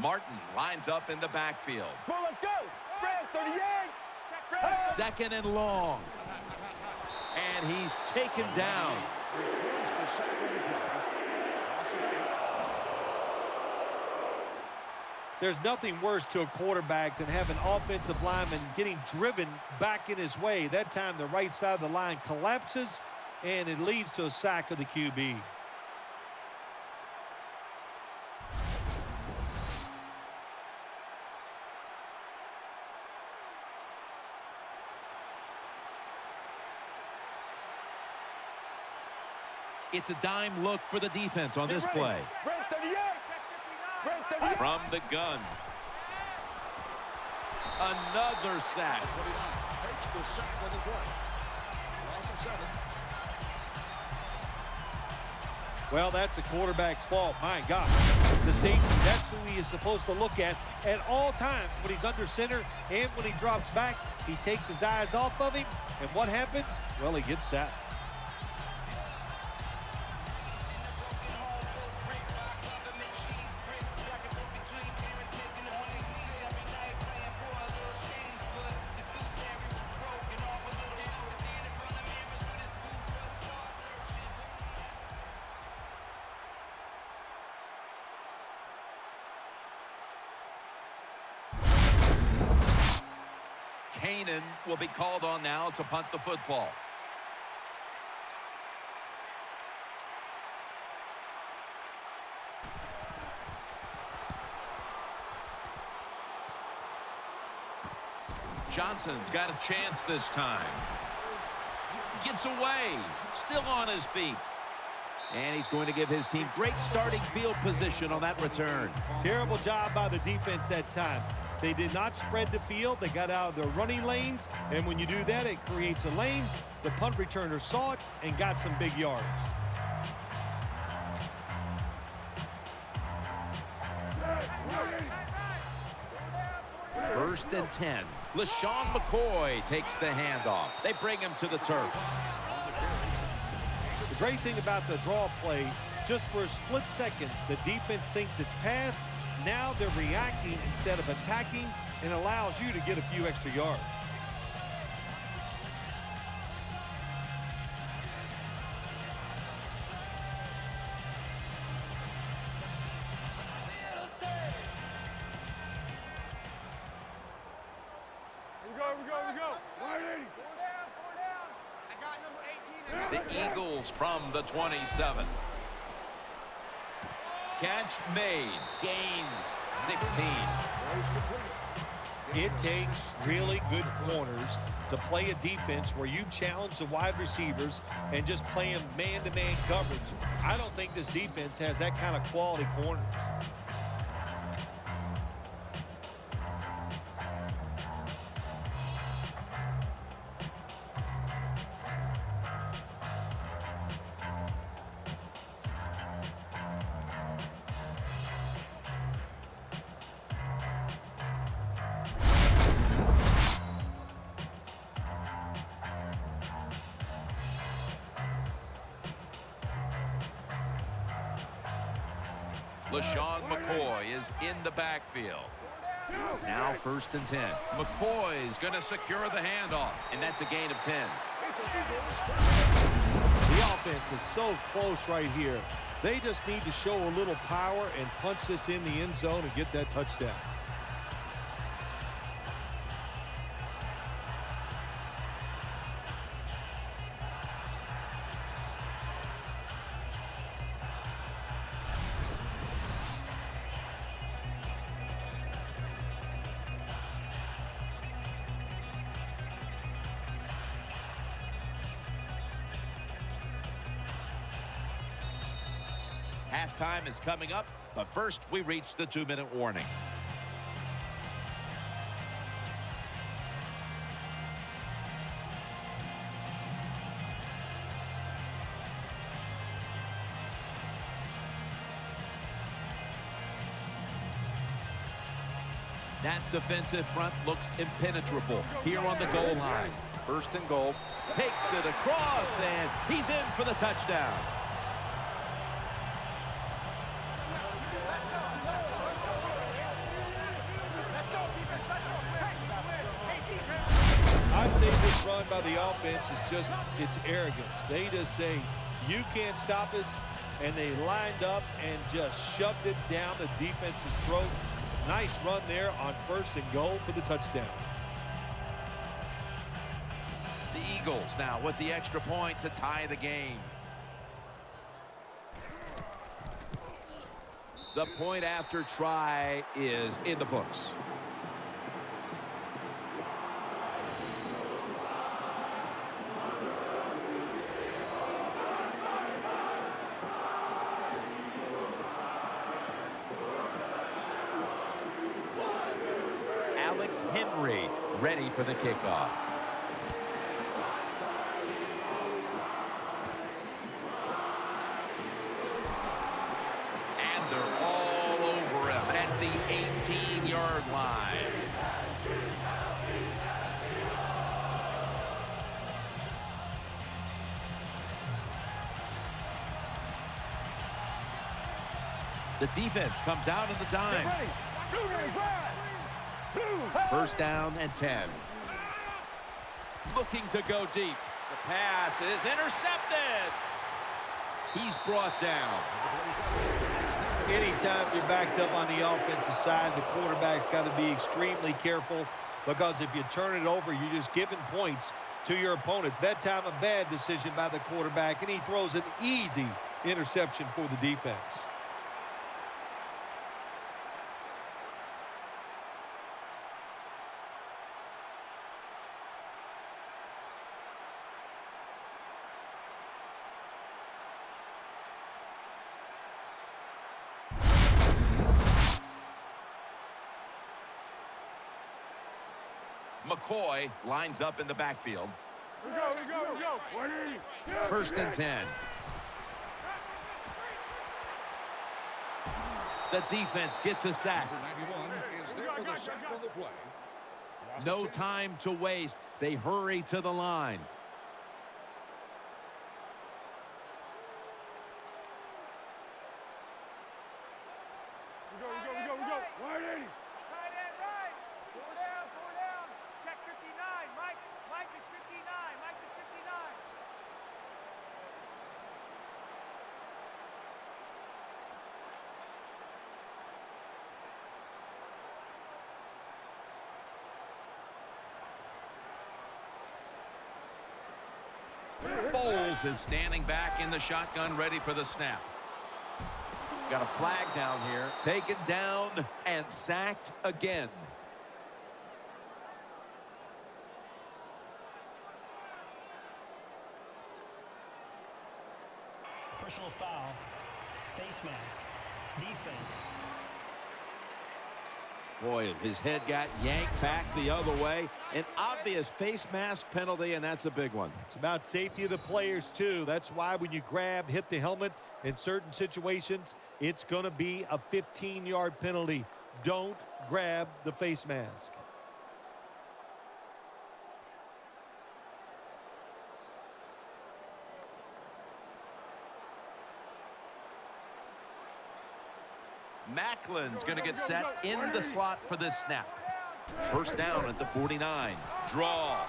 Martin lines up in the backfield. Well, let's go. Red 38. Second and long. And And he's taken down. Returns the sack on the play. Loss of 8. There's nothing worse to a quarterback than having an offensive lineman getting driven back in his way. That time the right side of the line collapses, and it leads to a sack of the QB. It's a dime look for the defense on this play. Brent 38. Brent 38. From the gun. Another sack. 29 takes the sack on the play. Loss of 7. Well, that's the quarterback's fault. My God. The safety, that's who he is supposed to look at all times. When he's under center and when he drops back, he takes his eyes off of him. And what happens? Well, he gets sacked. Cannon will be called on now to punt the football. Johnson's got a chance this time. Gets away. Still on his feet. And he's going to give his team great starting field position on that return. Terrible job by the defense that time. They did not spread the field. They got out of their running lanes. And when you do that, it creates a lane. The punt returner saw it and got some big yards. First and 10. LaShawn McCoy takes the handoff. They bring him to the turf. The great thing about the draw play, just for a split second, the defense thinks it's pass. Now they're reacting instead of attacking, and allows you to get a few extra yards. We go. 180. The Eagles from the 27. Catch made. Gains 16. It takes really good corners to play a defense where you challenge the wide receivers and just play them man-to-man coverage. I don't think this defense has that kind of quality corners. LaShawn McCoy is in the backfield. Now first and 10. McCoy's going to secure the handoff, and that's a gain of 10. The offense is so close right here. They just need to show a little power and punch this in the end zone and get that touchdown. Halftime is coming up, but first we reach the 2-minute warning. That defensive front looks impenetrable here on the goal line. First and goal. Takes it across, and he's in for the touchdown. I'd say this run by the offense is just, it's arrogance. They just say, you can't stop us, and they lined up and just shoved it down the defense's throat. Nice run there on 1st and goal for the touchdown. The Eagles now with the extra point to tie the game. The point after try is in the books. Henry ready for the kickoff. And they're all over him at the 18-yard line. The defense comes out in the dime. 1st down and 10. Looking to go deep. The pass is intercepted. He's brought down. Anytime you're backed up on the offensive side, the quarterback's got to be extremely careful, because if you turn it over, you're just giving points to your opponent. That time, a bad decision by the quarterback, and he throws an easy interception for the defense. McCoy lines up in the backfield. We go. 1st and 10. The defense gets a sack. 91 is there for the sack on the play. No time to waste. They hurry to the line. We go. 180. Tight end right. Four down. Check 59. Mike is 59. Mike is 59. Foles is standing back in the shotgun, ready for the snap. Got a flag down here. Taken down and sacked again. Personal foul. Face mask. Defense. Boy, his head got yanked back the other way. An obvious face mask penalty, and that's a big one. It's about safety of the players, too. That's why when you hit the helmet in certain situations, it's going to be a 15-yard penalty. Don't grab the face mask. Macklin's going to get set in the slot for this snap. 1st down at the 49. Draw.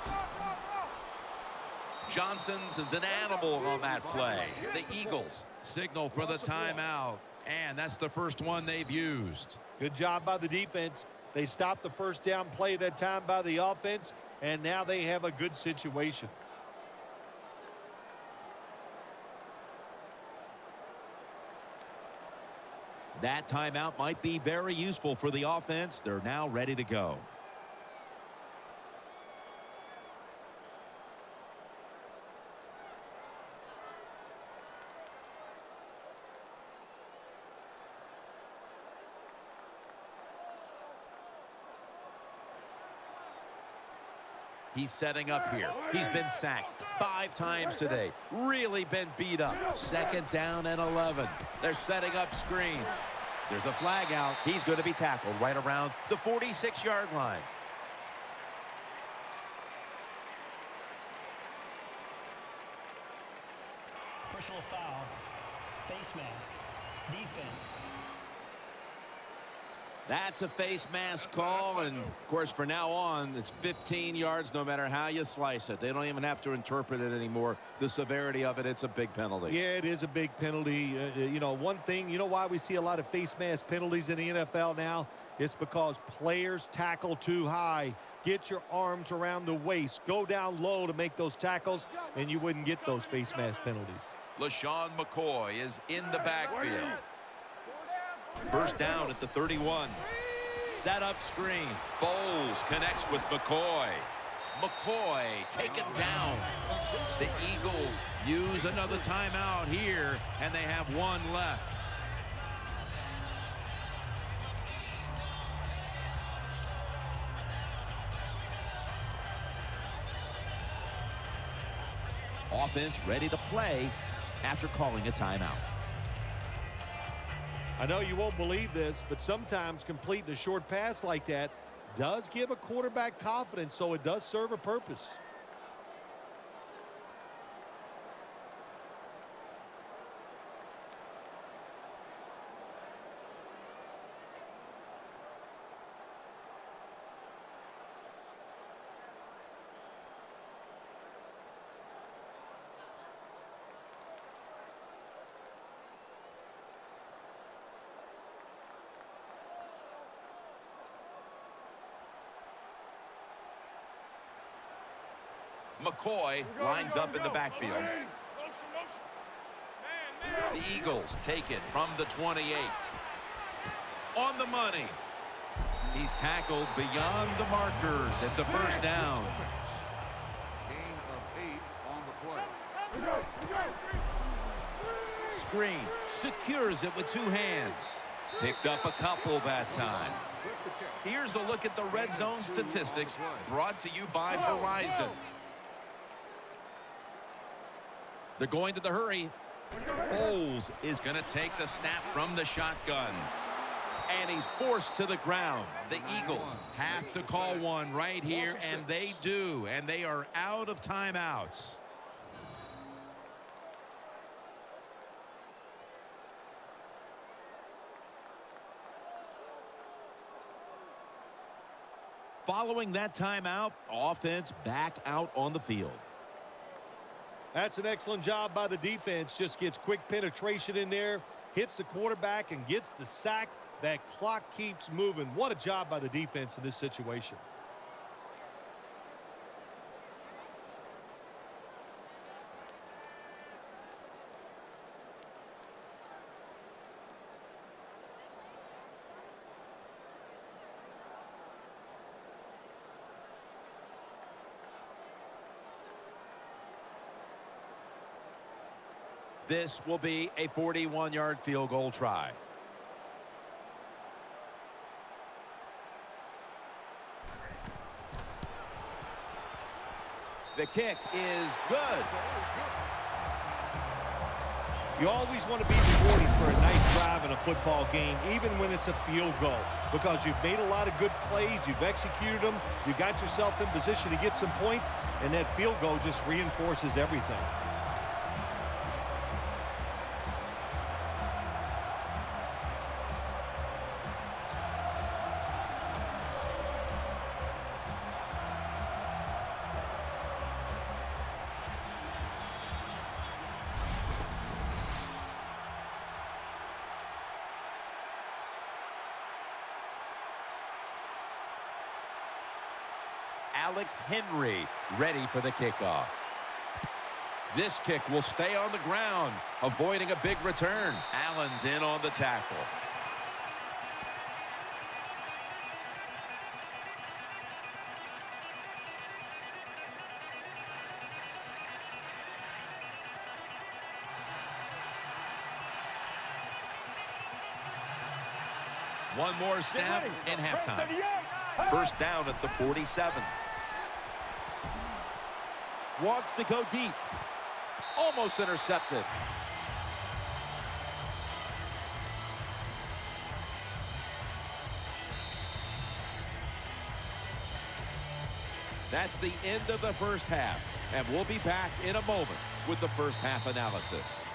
Johnson's an animal on that play. The Eagles signal for the timeout, and that's the first one they've used. Good job by the defense. They stopped the 1st down play that time by the offense, and now they have a good situation. That timeout might be very useful for the offense. They're now ready to go. He's setting up here. He's been sacked 5 times today. Really been beat up. 2nd down and 11. They're setting up screen. There's a flag out. He's going to be tackled right around the 46-yard line. Personal foul. Face mask. Defense. That's a face mask call, and of course from now on it's 15 yards no matter how you slice it. They don't even have to interpret it anymore. The severity of it, it's a big penalty. Yeah, it is a big penalty. You know, one thing, you know why we see a lot of face mask penalties in the NFL now? It's because players tackle too high. Get your arms around the waist. Go down low to make those tackles, and you wouldn't get those face mask penalties. LaShawn McCoy is in the backfield. First down at the 31. Set up screen. Foles connects with McCoy. McCoy taken down. The Eagles use another timeout here, and they have one left. Offense ready to play after calling a timeout. I know you won't believe this, but sometimes completing a short pass like that does give a quarterback confidence, so it does serve a purpose. McCoy lines up in the backfield. The Eagles take it from the 28. On the money. He's tackled beyond the markers. It's a first down. Gain of 8 on the play. Screen. Secures it with two hands. Picked up a couple that time. Here's a look at the red zone statistics brought to you by Verizon. They're going to the hurry. Foles is going to take the snap from the shotgun. And he's forced to the ground. The Eagles have to call one right here, and they do. And they are out of timeouts. Following that timeout, offense back out on the field. That's an excellent job by the defense. Just gets quick penetration in there, hits the quarterback, and gets the sack. That clock keeps moving. What a job by the defense in this situation. This will be a 41-yard field goal try. The kick is good. You always want to be rewarded for a nice drive in a football game, even when it's a field goal, because you've made a lot of good plays, you've executed them, you got yourself in position to get some points, and that field goal just reinforces everything. Alex Henry ready for the kickoff. This kick will stay on the ground, avoiding a big return. Allen's in on the tackle. One more snap in halftime. First down at the 47. Wants to go deep. Almost intercepted. That's the end of the first half. And we'll be back in a moment with the first half analysis.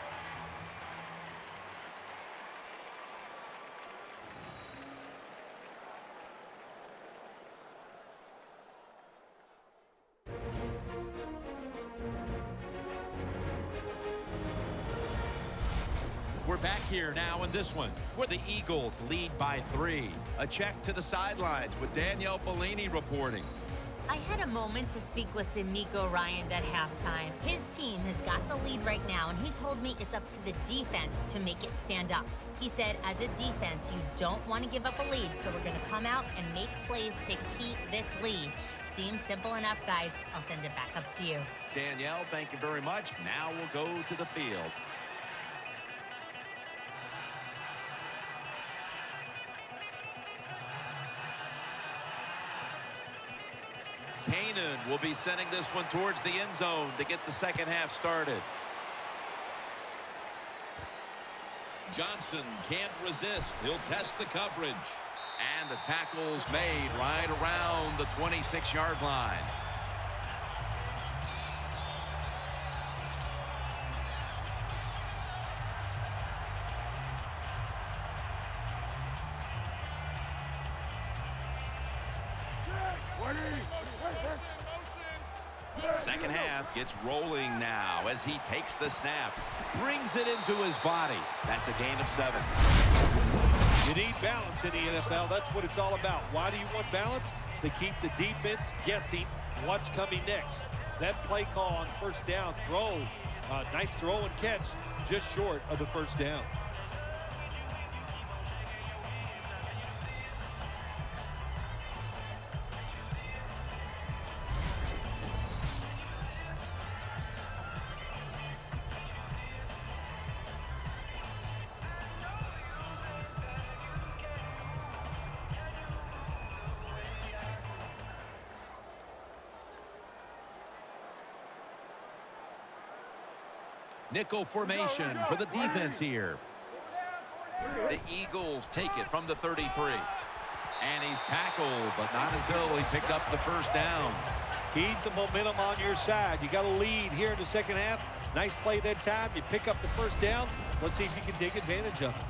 We're back here now in this one, where the Eagles lead by 3. A check to the sidelines with Danielle Bellini reporting. I had a moment to speak with D'Amico Ryans at halftime. His team has got the lead right now, and he told me it's up to the defense to make it stand up. He said, as a defense, you don't want to give up a lead, so we're going to come out and make plays to keep this lead. Seems simple enough, guys. I'll send it back up to you. Danielle, thank you very much. Now we'll go to the field. Kanan will be sending this one towards the end zone to get the second half started. Johnson can't resist. He'll test the coverage. And the tackle's made right around the 26-yard line. Second half gets rolling now as he takes the snap, brings it into his body. That's a gain of 7. You need balance in the NFL. That's what it's all about. Why do you want balance? To keep the defense guessing what's coming next. That play call on first down, nice throw and catch, just short of the first down. Nickel formation for the defense here. The Eagles take it from the 33. And he's tackled, but not until he picked up the first down. Keep the momentum on your side. You got a lead here in the second half. Nice play that time. You pick up the first down. Let's see if you can take advantage of it.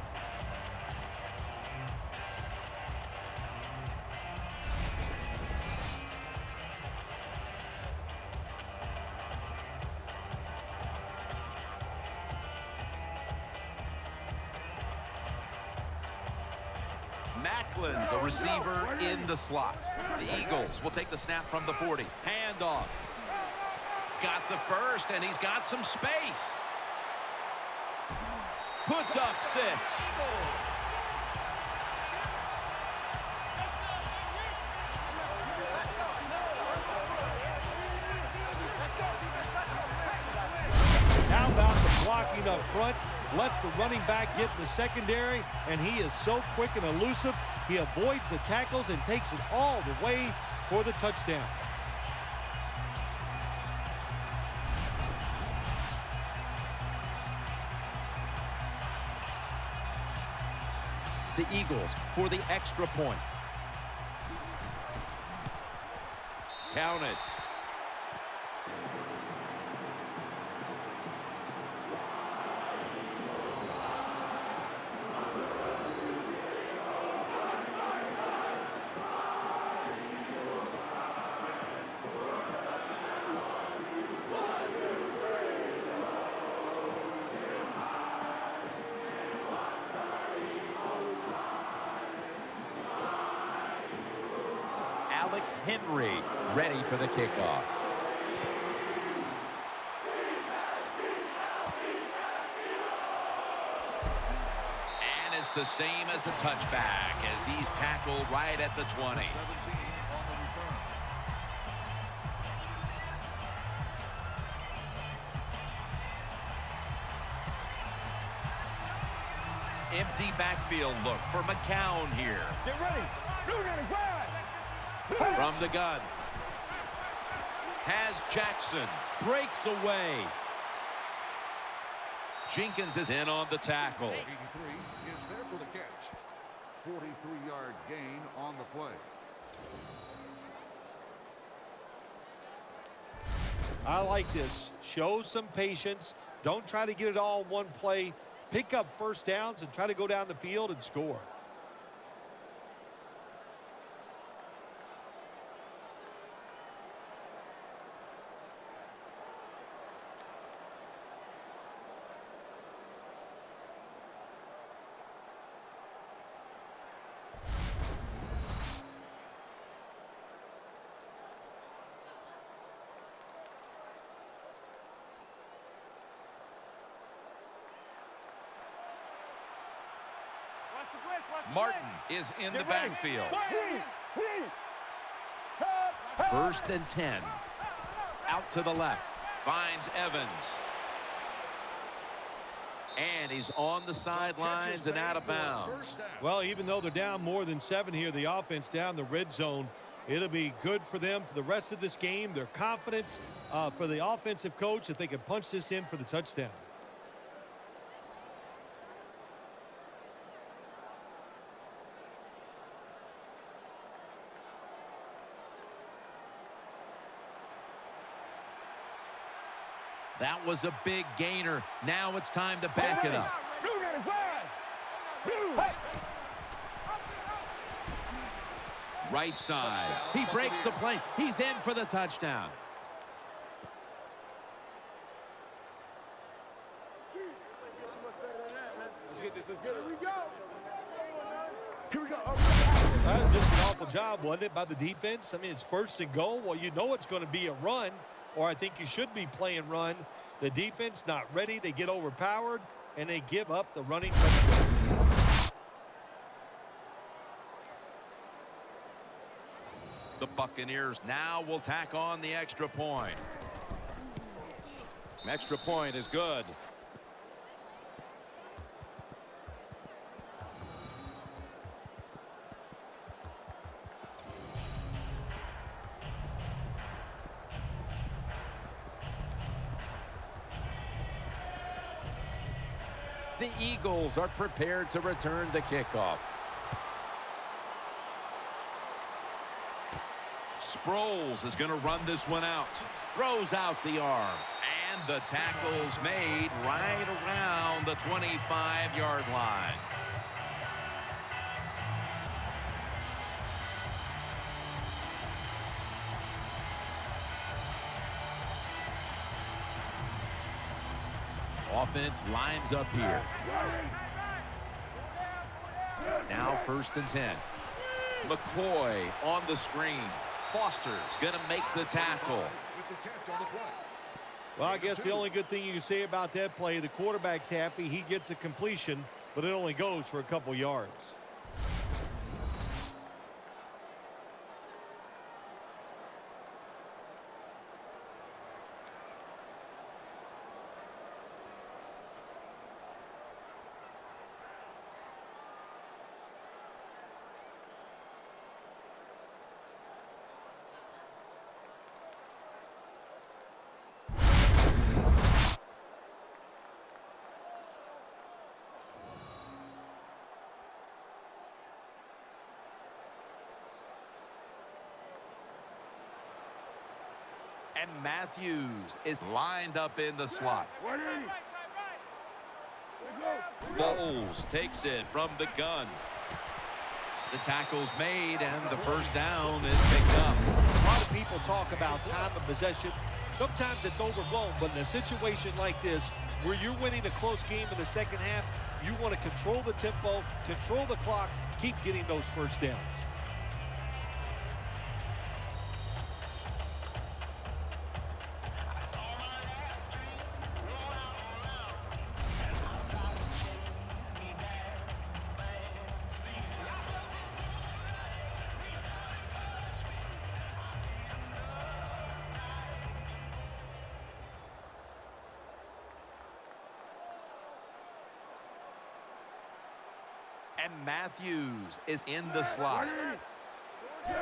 Macklin's a receiver in the slot. The Eagles will take the snap from the 40. Handoff. Got the first, and he's got some space. Puts up 6. How about the blocking up front? Lets the running back get in the secondary, and he is so quick and elusive. He avoids the tackles and takes it all the way for the touchdown. The Eagles for the extra point. Count it. Henry ready for the kickoff. And it's the same as a touchback as he's tackled right at the 20. Empty backfield look for McCown here. Get ready. From the gun. Has Jackson. Breaks away. Jenkins is in on the tackle. 83 is there for the catch. 43-yard gain on the play. I like this. Show some patience. Don't try to get it all in one play. Pick up first downs and try to go down the field and score. Martin is in the backfield. First and 10. Out to the left. Finds Evans. And he's on the sidelines and out of bounds. Well, even though they're down more than 7 here, the offense down the red zone, it'll be good for them for the rest of this game. Their confidence for the offensive coach if they can punch this in for the touchdown. That was a big gainer. Now it's time to back it up. Right side. He breaks the play. He's in for the touchdown. That was just an awful job, wasn't it, by the defense? I mean, it's first and goal. Well, you know it's going to be a run, or I think you should be playing run. The defense not ready. They get overpowered, and they give up the running touchdown. The Buccaneers now will tack on the extra point. Extra point is good. The Eagles are prepared to return the kickoff. Sproles is going to run this one out. Throws out the arm. And the tackle's made right around the 25-yard line. Offense lines up here. Now first and 10. McCoy on the screen. Foster's going to make the tackle. Well, I guess the only good thing you can say about that play, the quarterback's happy. He gets a completion, but it only goes for a couple yards. And Matthews is lined up in the slot. Bowles takes it from the gun. The tackle's made, and the first down is picked up. A lot of people talk about time of possession. Sometimes it's overblown, but in a situation like this, where you're winning a close game in the second half, you want to control the tempo, control the clock, keep getting those first downs. And Matthews is in the slot.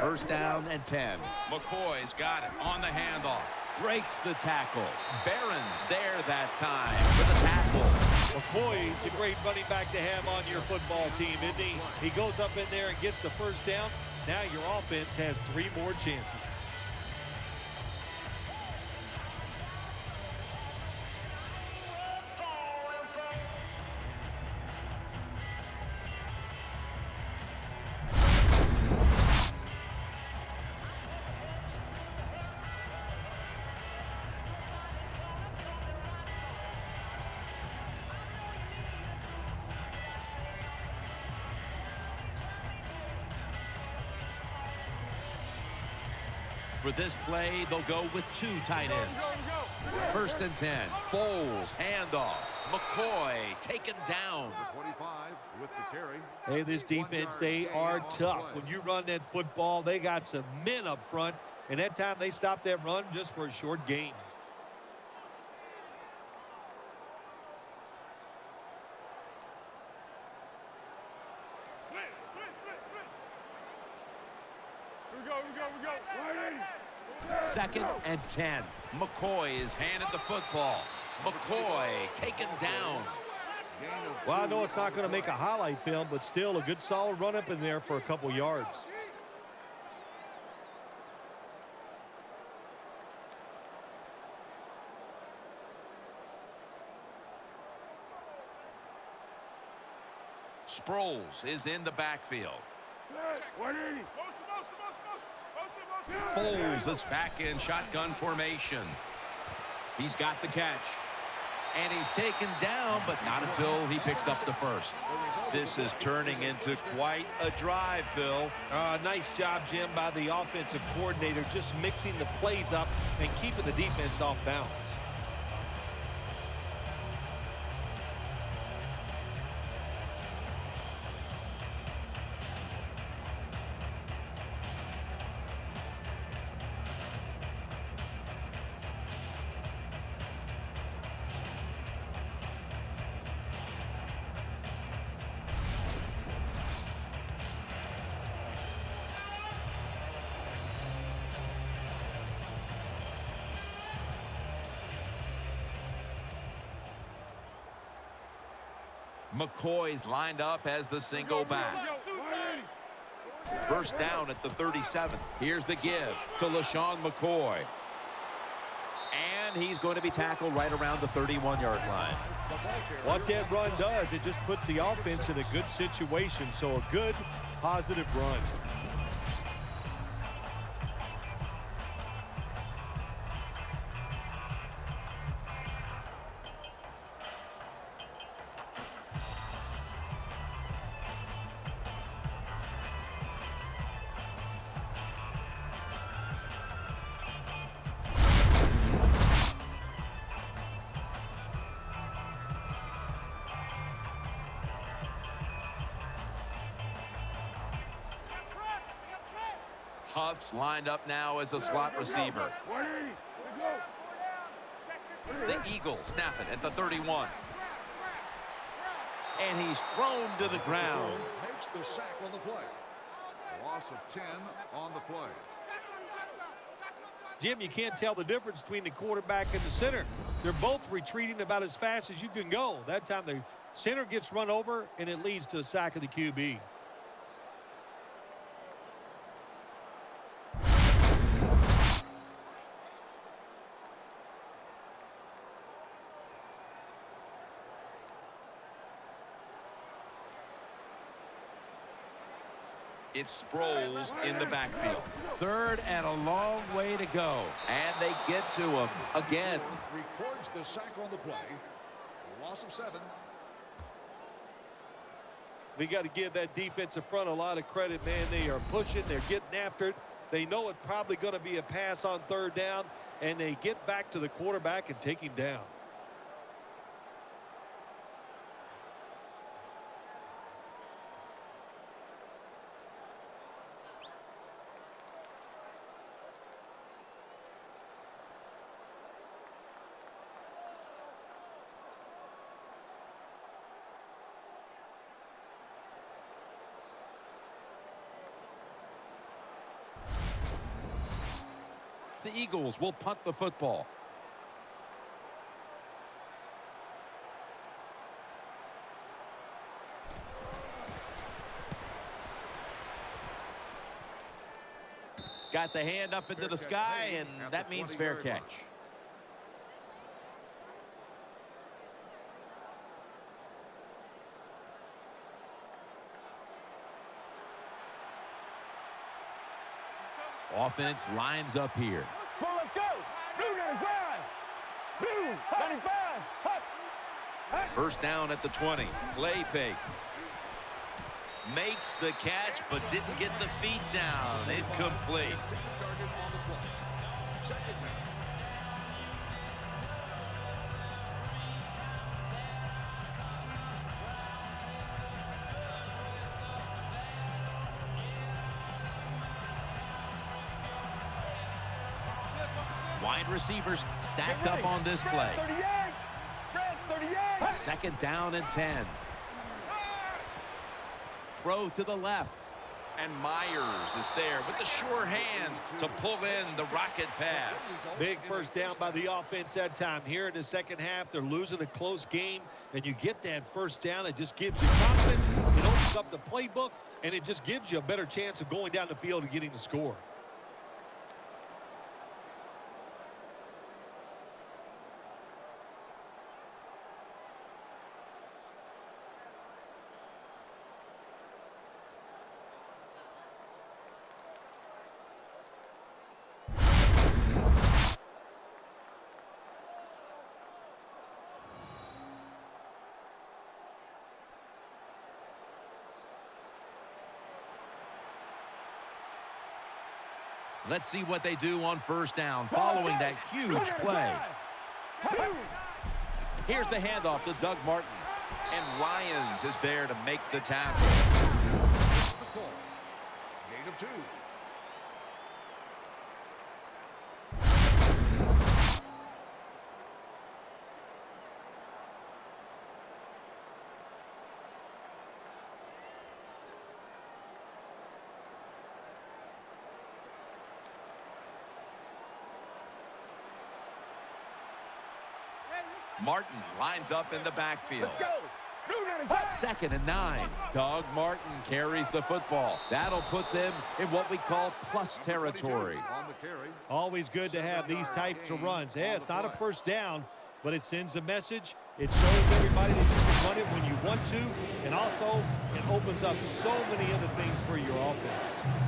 First down and 10. McCoy's got it on the handoff. Breaks the tackle. Barron's there that time for the tackle. McCoy's a great running back to have on your football team, isn't he? He goes up in there and gets the first down. Now your offense has 3 more chances. For this play, they'll go with 2 tight ends. First and 10. Foles, handoff. McCoy taken down. Number 25 with the carry. Hey, this defense, they are tough. When you run that football, they got some men up front. And that time they stopped that run just for a short gain. Second and 10. McCoy is handed the football. McCoy taken down. Well, I know it's not going to make a highlight film, but still a good solid run up in there for a couple yards. Sproles is in the backfield. Foles is back in shotgun formation. He's got the catch. And he's taken down, but not until he picks up the first. This is turning into quite a drive, Phil. Nice job, Jim, by the offensive coordinator, just mixing the plays up and keeping the defense off balance. McCoy's lined up as the single back. First down at the 37. Here's the give to LaShawn McCoy. And he's going to be tackled right around the 31-yard line. What that run does, it just puts the offense in a good situation. So a good, positive run. Huff's lined up now as a slot receiver. The Eagles snap it at the 31. And he's thrown to the ground. Makes the sack on the play. Loss of 10 on the play. Jim, you can't tell the difference between the quarterback and the center. They're both retreating about as fast as you can go. That time the center gets run over, and it leads to a sack of the QB. It's Sproles in the backfield. Third and a long way to go. And they get to him again. Records the sack on the play. Loss of 7. We got to give that defensive front a lot of credit, man. They are pushing. They're getting after it. They know it's probably going to be a pass on third down, and they get back to the quarterback and take him down. The Eagles will punt the football. He's got the hand up into the sky, and that means fair catch. Offense lines up here. Well, let's go. Blue 95. Blue 95. Hut. First down at the 20. Play fake. Makes the catch, but didn't get the feet down. Incomplete. Wide receivers stacked up on this play. 38. Second down and 10. Throw to the left. And Myers is there with the sure hands to pull in the rocket pass. Big first down by the offense that time. Here in the second half, they're losing a close game, and you get that first down. It just gives you confidence. It opens up the playbook, and it just gives you a better chance of going down the field and getting the score. Let's see what they do on first down following that huge play. Here's the handoff to Doug Martin. And Ryans is there to make the tackle. Gain of 2. Martin lines up in the backfield. Let's go. Second and 9. Doug Martin carries the football. That'll put them in what we call plus territory. On the carry. Always good to have these types of runs. Yeah, it's not a first down, but it sends a message. It shows everybody that you can run it when you want to, and also it opens up so many other things for your offense.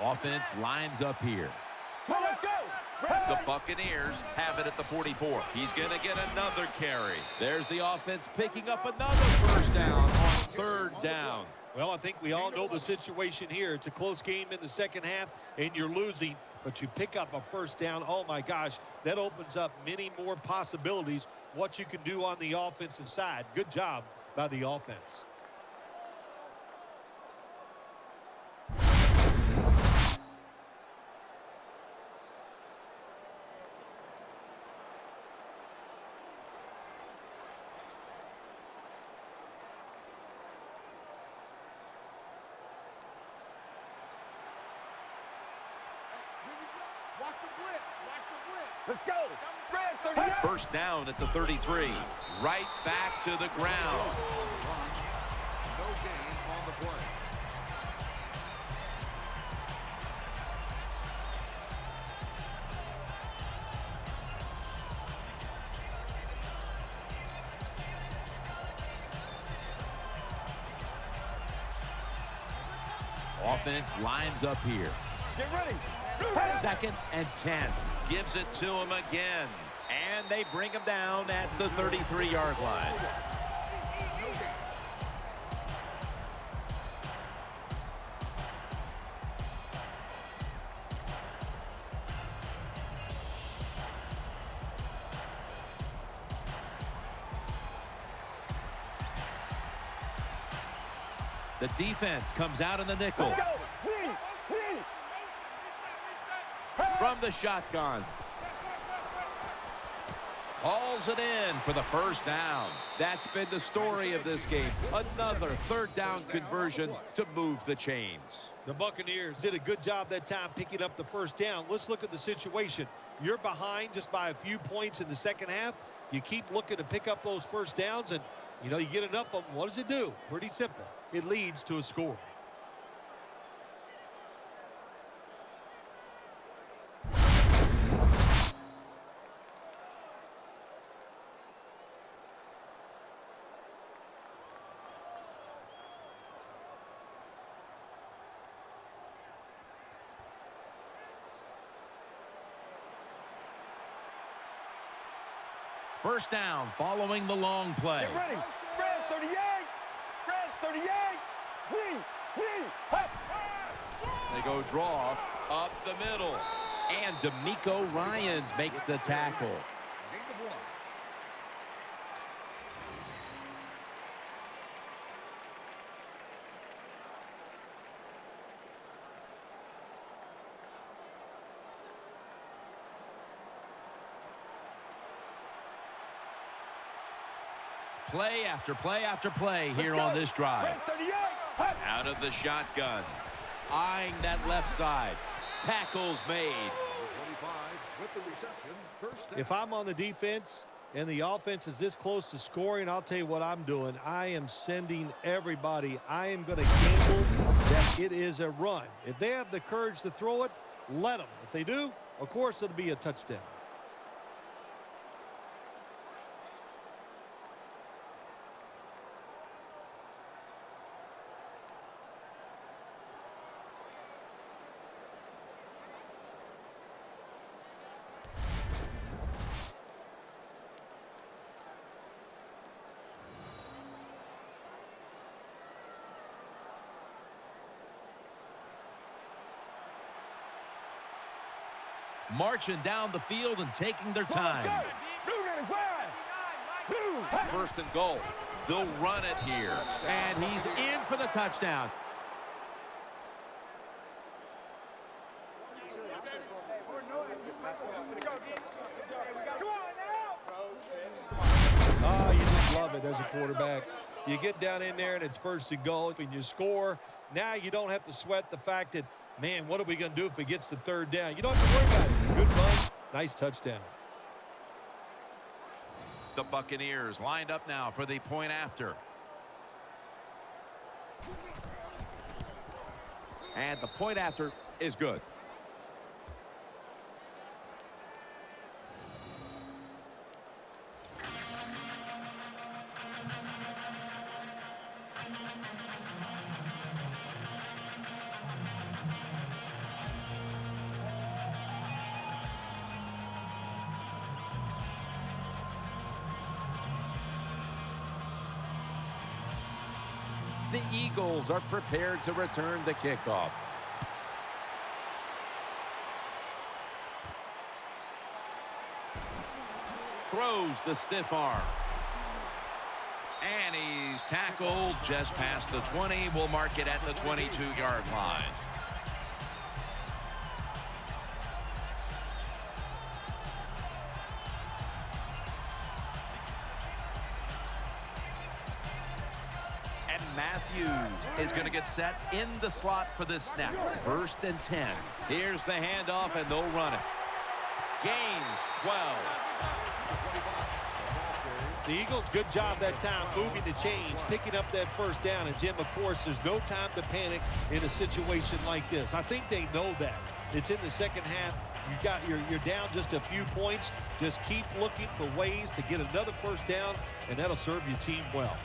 Offense lines up here. Let's go. The Buccaneers have it at the 44. He's going to get another carry. There's the offense picking up another first down on third down. Well, I think we all know the situation here. It's a close game in the second half, and you're losing, but you pick up a first down. Oh, my gosh, that opens up many more possibilities, what you can do on the offensive side. Good job by the offense. Watch the blitz. Watch the blitz. Let's go. Red 38. First down at the 33. Right back to the ground. No gain on the play. Offense lines up here. Get ready. Second and 10. Gives it to him again. And they bring him down at the 33-yard line. The defense comes out in the nickel. Let's go. From the shotgun. Hauls it in for the first down. That's been the story of this game. Another third down conversion to move the chains. The Buccaneers did a good job that time picking up the first down. Let's look at the situation. You're behind just by a few points in the second half. You keep looking to pick up those first downs, and, you know, you get enough of them. What does it do? Pretty simple. It leads to a score. First down following the long play. Get ready. Red 38. 38. Z. Hey. They go draw up the middle. And D'Amico Ryans makes the tackle. Gain of 1. Play after play after play here on this drive. 38. Hey. Out of the shotgun. Eyeing that left side. Tackles made. 25 with the reception. First down. If I'm on the defense and the offense is this close to scoring, I'll tell you what I'm doing. I am sending everybody. I am going to gamble that it is a run. If they have the courage to throw it, let them. If they do, of course, it'll be a touchdown. Marching down the field and taking their time. First and goal. They'll run it here. And he's in for the touchdown. Oh, you just love it as a quarterback. You get down in there and it's first and goal and you score. Now you don't have to sweat the fact that, man, what are we going to do if it gets to third down? You don't have to worry about it. Good run, nice touchdown. The Buccaneers lined up now for the point after. And the point after is good. The Eagles are prepared to return the kickoff. Throws the stiff arm. And he's tackled just past the 20. We'll mark it at the 22-yard line. And Matthews is going to get set in the slot for this snap. First and 10. Here's the handoff, and they'll run it. Gains 12. The Eagles, good job that time moving the chains, picking up that first down. And, Jim, of course, there's no time to panic in a situation like this. I think they know that. It's in the second half. You're down just a few points. Just keep looking for ways to get another first down, and that'll serve your team well.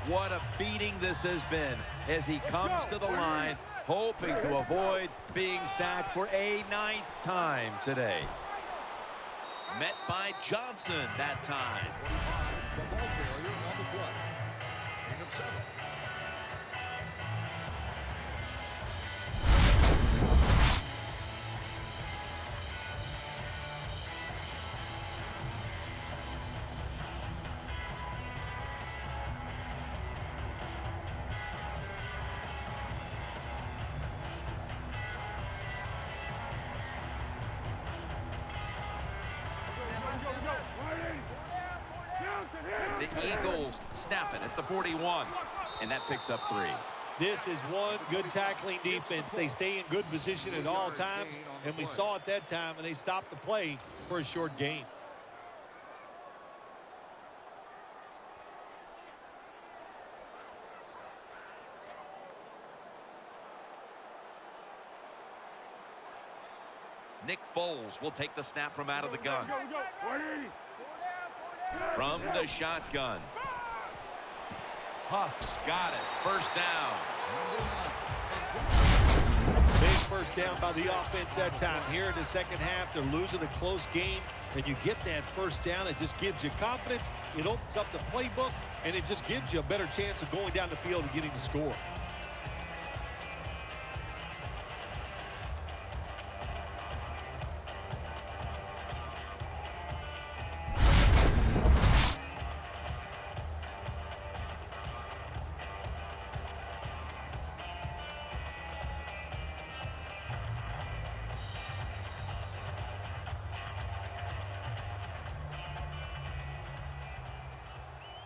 What a beating this has been as he comes to the line, hoping to avoid being sacked for a 9th time today. Met by Johnson that time. The ball carrier on the play. Gain of 7. The Eagles snap it at the 41. And that picks up 3. This is one good tackling defense. They stay in good position at all times, and we saw it that time, and they stopped the play for a short gain. Nick Foles will take the snap from out of the gun. From the shotgun. Huff's got it. First down. Big first down by the offense that time. Here in the second half, they're losing a close game, and you get that first down. It just gives you confidence. It opens up the playbook, and it just gives you a better chance of going down the field and getting the score.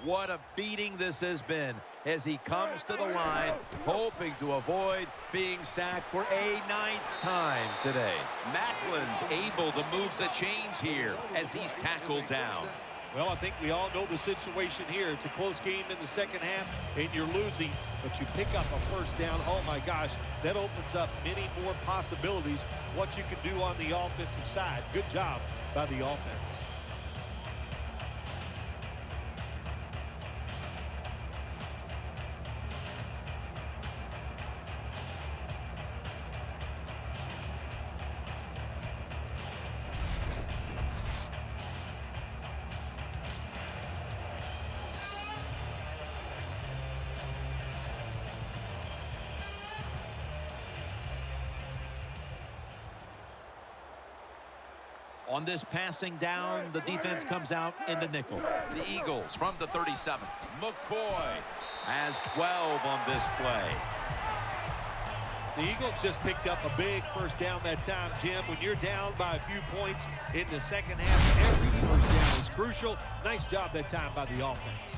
What a beating this has been as he comes to the line, hoping to avoid being sacked for a 9th time today. Macklin's able to move the chains here as he's tackled down. Well, I think we all know the situation here. It's a close game in the second half, and you're losing, but you pick up a first down. Oh, my gosh, that opens up many more possibilities, what you can do on the offensive side. Good job by the offense. On this passing down, the defense comes out in the nickel. The Eagles from the 37. McCoy has 12 on this play. The Eagles just picked up a big first down that time, Jim. When you're down by a few points in the second half, every first down is crucial. Nice job that time by the offense.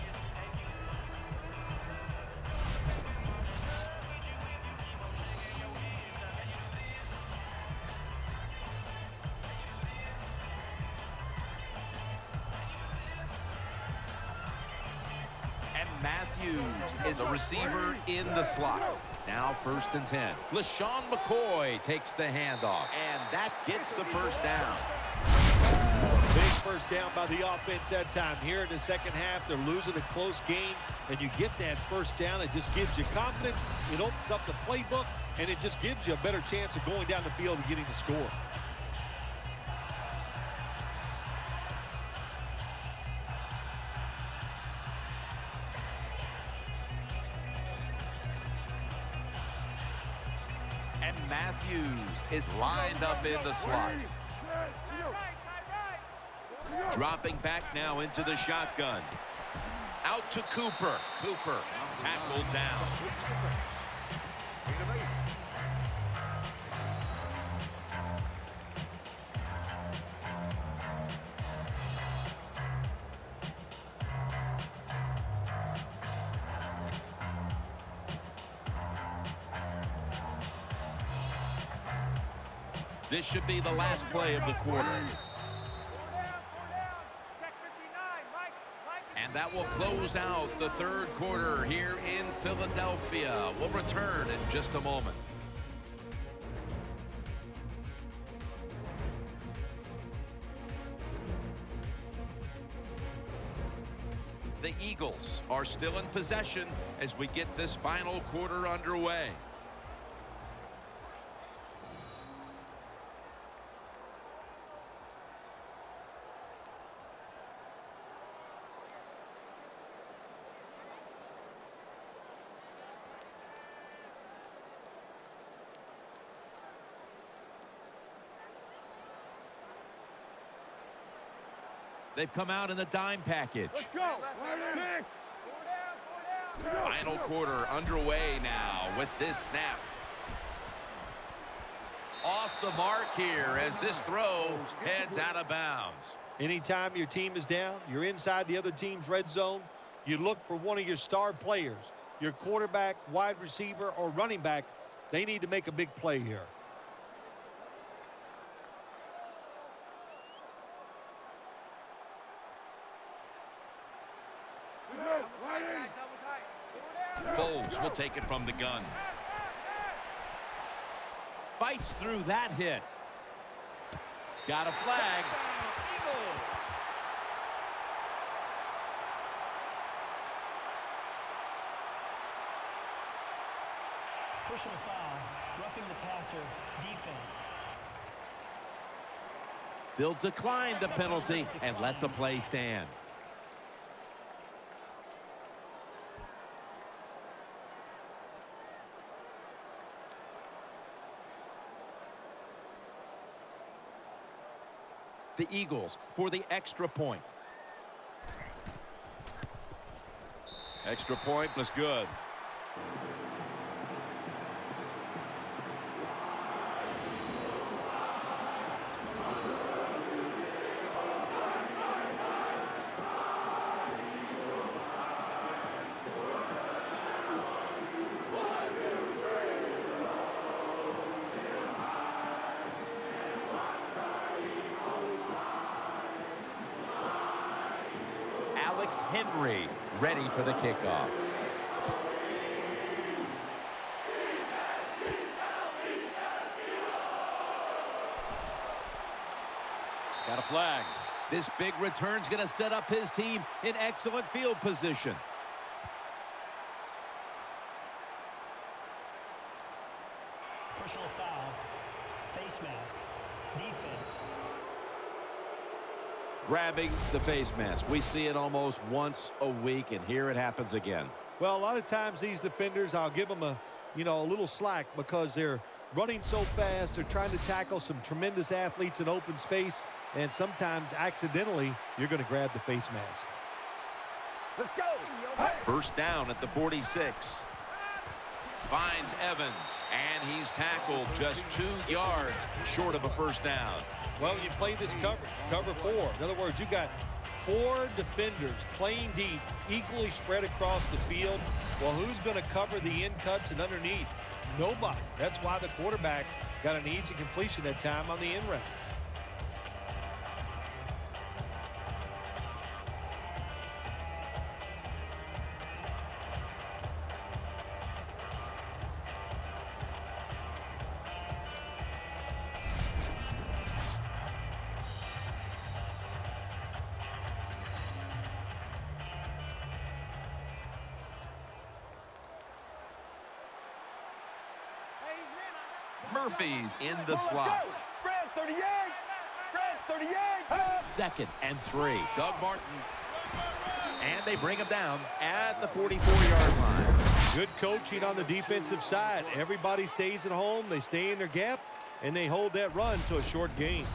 Matthews is a receiver in the slot. Now 1st and 10. LaShawn McCoy takes the handoff, and that gets the first down. Big first down by the offense that time. Here in the second half, they're losing a close game, and you get that first down. It just gives you confidence. It opens up the playbook, and it just gives you a better chance of going down the field and getting the score. And Matthews is lined up in the slot. Dropping back now into the shotgun. Out to Cooper. Cooper tackled down. This should be the last play of the quarter. And that will close out the third quarter here in Philadelphia. We'll return in just a moment. The Eagles are still in possession as we get this final quarter underway. They've come out in the dime package. Let's go. Final quarter underway now with this snap. Off the mark here as this throw heads out of bounds. Anytime your team is down, you're inside the other team's red zone, you look for one of your star players, your quarterback, wide receiver, or running back. They need to make a big play here. Foles will take it from the gun. Fights through that hit. Got a flag. Personal foul, roughing the passer, defense. They'll decline the penalty and let the play stand. The Eagles for the extra point. Extra point was good. Henry ready for the kickoff. Got a flag. This big return's going to set up his team in excellent field position. Personal foul, face mask, defense. Grabbing the face mask. We see it almost once a week, and here it happens again. Well, a lot of times these defenders, I'll give them a little slack because they're running so fast. They're trying to tackle some tremendous athletes in open space, and sometimes accidentally you're going to grab the face mask. Let's go. First down at the 46. Finds Evans, and he's tackled just 2 yards short of a first down. Well, you play this coverage, cover 4. In other words, you got 4 defenders playing deep, equally spread across the field. Well, who's going to cover the in cuts and underneath? Nobody. That's why the quarterback got an easy completion that time on the in route. Murphy's in the slot. Brad 38. Brad 38. Second and 3. Doug Martin. And they bring him down at the 44-yard line. Good coaching on the defensive side. Everybody stays at home. They stay in their gap, and they hold that run to a short gain.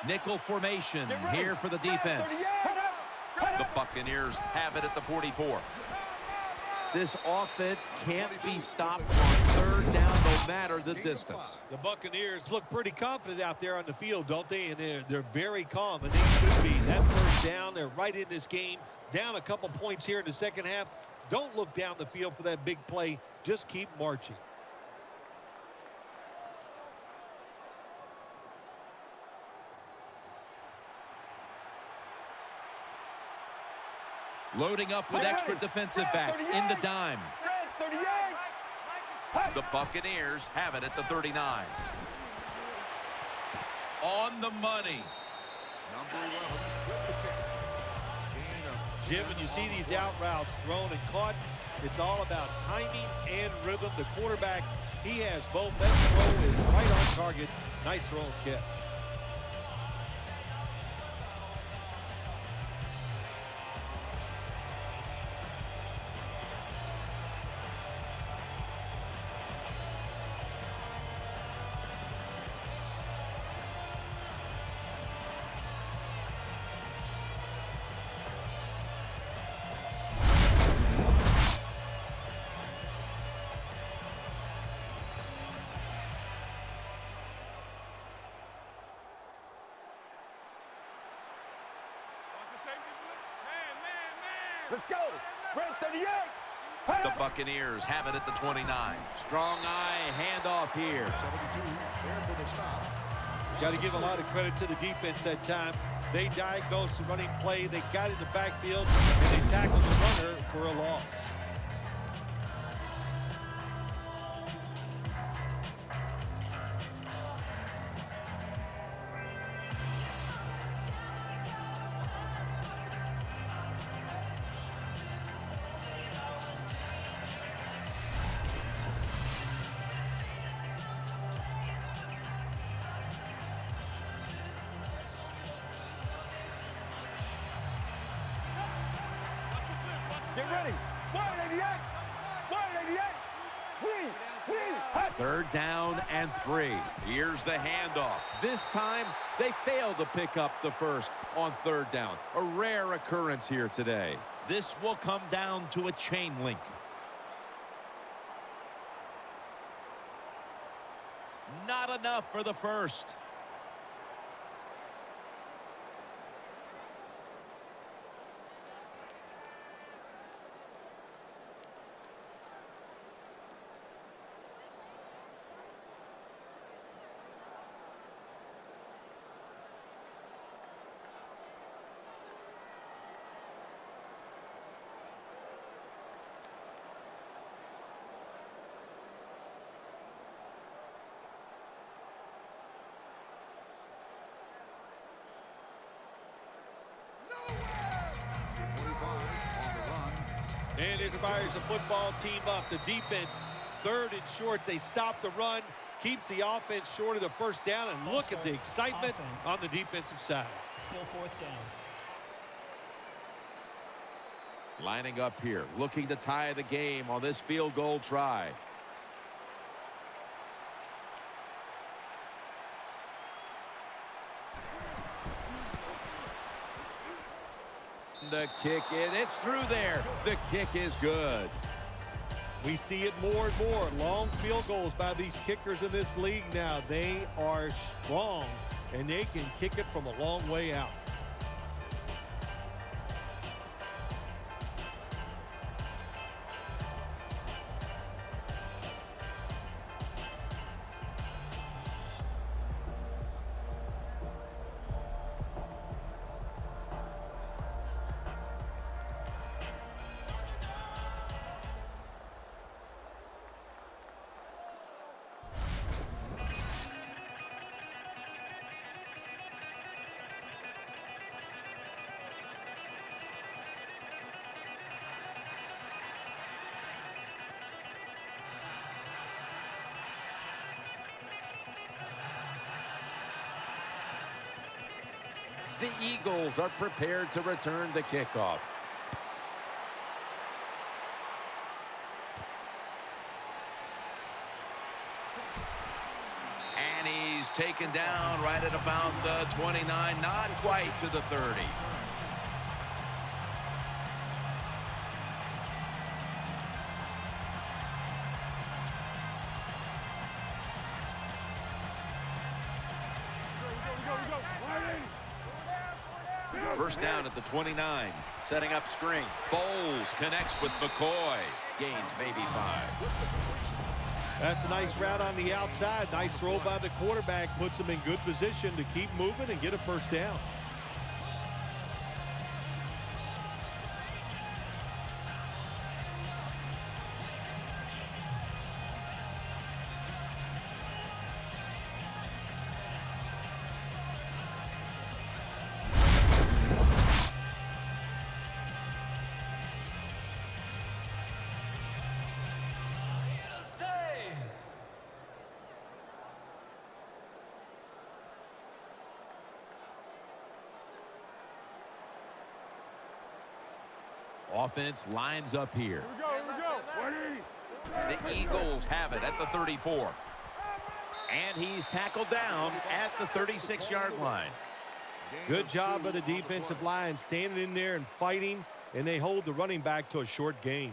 Nickel formation here for the defense. The Buccaneers have it at the 44. This offense can't be stopped on third down no matter the distance. The Buccaneers look pretty confident out there on the field, don't they? And they're very calm, and they should be. That first down, they're right in this game. Down a couple points here in the second half. Don't look down the field for that big play. Just keep marching. Loading up with extra defensive backs in the dime. The Buccaneers have it at the 39. On the money. Jim, when you see these out routes thrown and caught, it's all about timing and rhythm. The quarterback, he has both. That throw is right on target. Nice throw and catch. Let's go. Brad 38. The Buccaneers have it at the 29. Strong eye handoff here. Got to give a lot of credit to the defense that time. They diagnosed the running play. They got in the backfield, and they tackled the runner for a loss. Get ready. 188. 188. Free. Third down and 3. Here's the handoff. This time, they failed to pick up the first on third down. A rare occurrence here today. This will come down to a chain link. Not enough for the first. And it fires the football team up. The defense, third and short. They stop the run, keeps the offense short of the first down. And look at the excitement on the defensive side. Still fourth down. Lining up here, looking to tie the game on this field goal try. The kick in, it's through there. The kick is good. We see it more and more. Long field goals by these kickers in this league now. They are strong, and they can kick it from a long way out. The Eagles are prepared to return the kickoff. And he's taken down right at about the 29, not quite to the 30. First down at the 29. Setting up screen. Bowles connects with McCoy. Gains maybe 5. That's a nice route on the outside. Nice throw by the quarterback. Puts him in good position to keep moving and get a first down. Offense lines up here. The Eagles have it at the 34. And he's tackled down at the 36-yard line. Good job by the defensive line, standing in there and fighting, and they hold the running back to a short gain.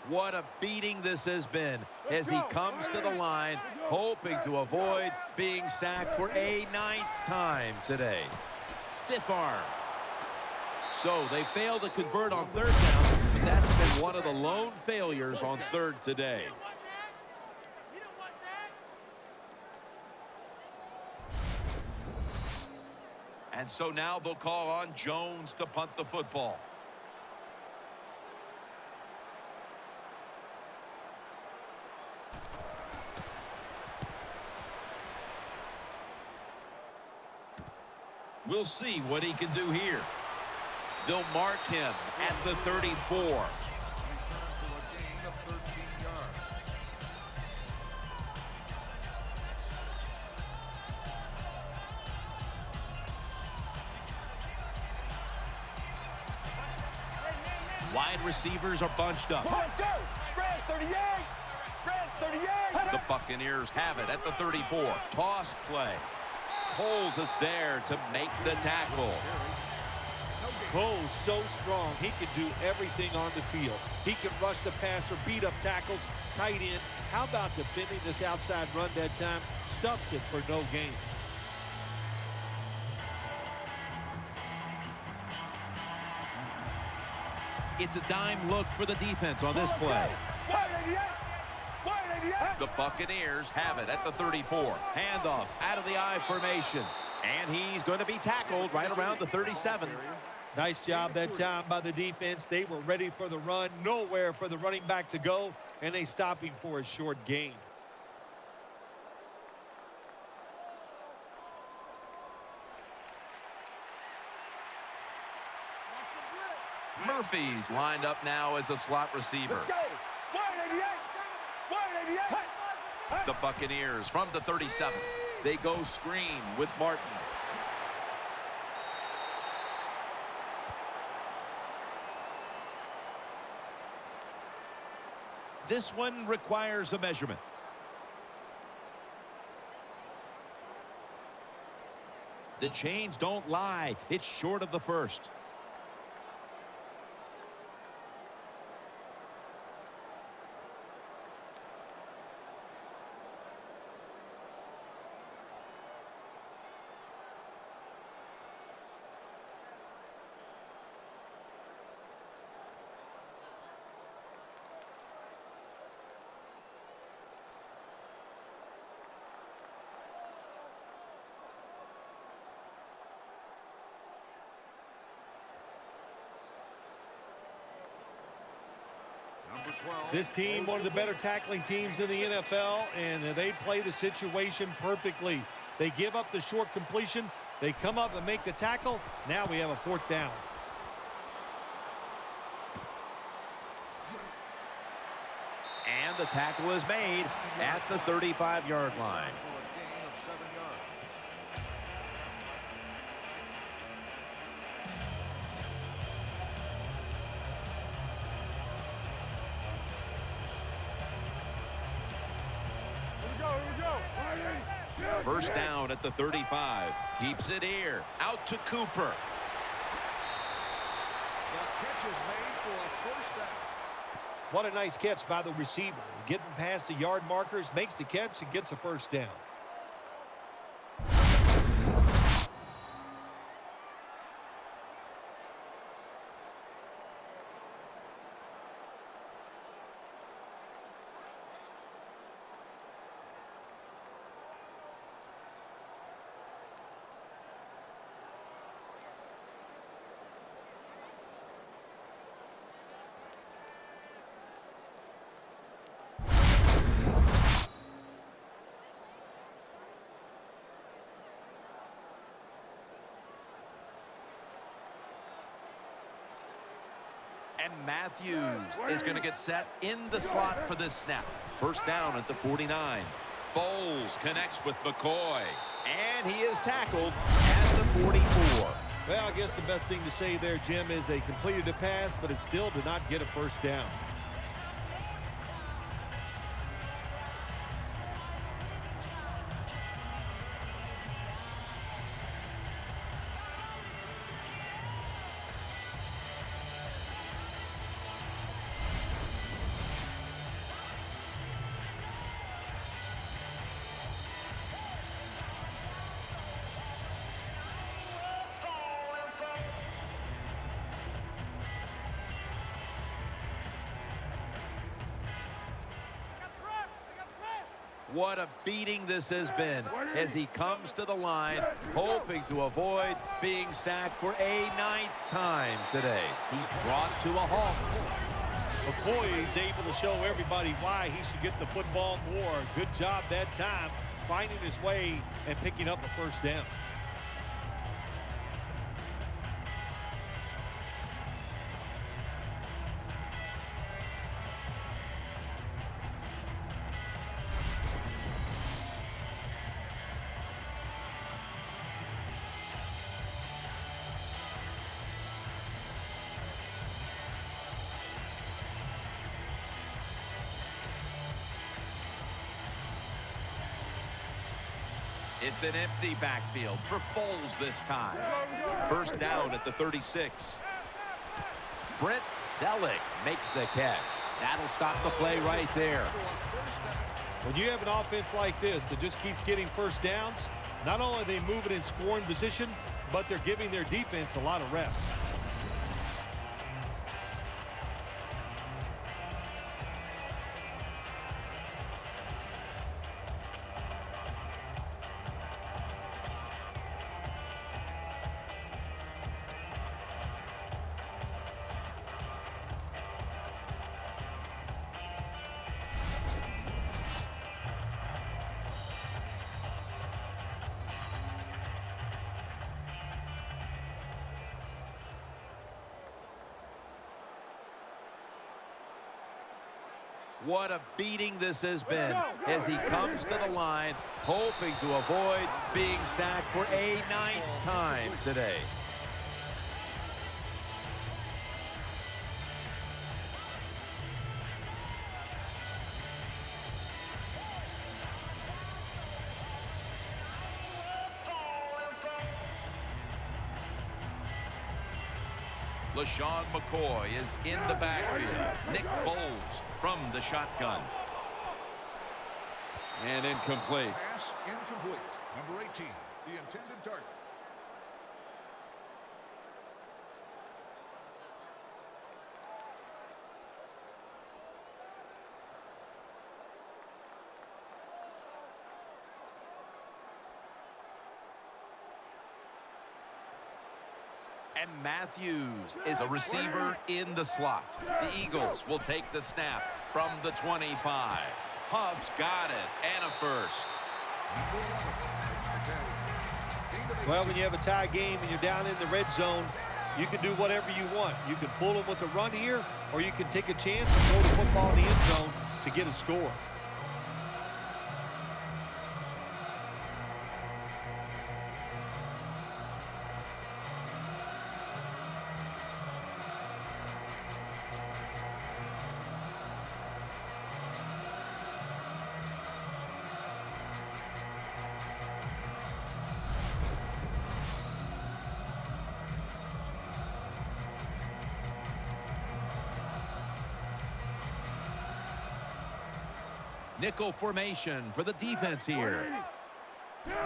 What a beating this has been as he comes to the line, hoping to avoid being sacked for a 9th time today. Stiff arm. So they failed to convert on third down, but that's been one of the lone failures on third today. And so now they'll call on Jones to punt the football. We'll see what he can do here. They'll mark him at the 34. Wide receivers are bunched up. Let's go. Spread 38. Spread 38. The Buccaneers have it at the 34. Toss play. Coles is there to make the tackle. Cole's so strong, he can do everything on the field. He can rush the passer, beat up tackles, tight ends. How about defending this outside run that time? Stuffs it for no gain. It's a dime look for the defense on this play. The Buccaneers have it at the 34. Handoff out of the I formation. And he's going to be tackled right around the 37. Nice job that time by the defense. They were ready for the run. Nowhere for the running back to go. And they stop him for a short gain. Murphy's lined up now as a slot receiver. Let's go. 188. 188. The Buccaneers from the 37. They go screen with Martin. This one requires a measurement. The chains don't lie. It's short of the first. This team, one of the better tackling teams in the NFL, and they play the situation perfectly. They give up the short completion. They come up and make the tackle. Now we have a fourth down. And the tackle is made at the 35-yard line. First down at the 35. Keeps it here. Out to Cooper. The catch is made for a first down. What a nice catch by the receiver. Getting past the yard markers, makes the catch, and gets a first down. And Matthews is going to get set in the slot for this snap. First down at the 49. Bowles connects with McCoy. And he is tackled at the 44. Well, I guess the best thing to say there, Jim, is they completed a pass, but it still did not get a first down. What a beating this has been as he comes to the line, hoping to avoid being sacked for a 9th time today. He's brought to a halt. McCoy is able to show everybody why he should get the football more. Good job that time, finding his way and picking up a first down. It's an empty backfield for Foles this time. First down at the 36. Brent Selleck makes the catch. That'll stop the play right there. When you have an offense like this that just keeps getting first downs, not only are they moving in scoring position, but they're giving their defense a lot of rest. What a beating this has been as he comes to the line, hoping to avoid being sacked for a 9th time today. LaShawn McCoy is in the backfield. Nick Foles from the shotgun. And incomplete. Pass incomplete. Number 18, the intended target. And Matthews is a receiver in the slot. The Eagles will take the snap from the 25. Huff's got it, and a first. Well, when you have a tie game and you're down in the red zone, you can do whatever you want. You can fool them with a run here, or you can take a chance and throw the football in the end zone to get a score. Nickel formation for the defense here.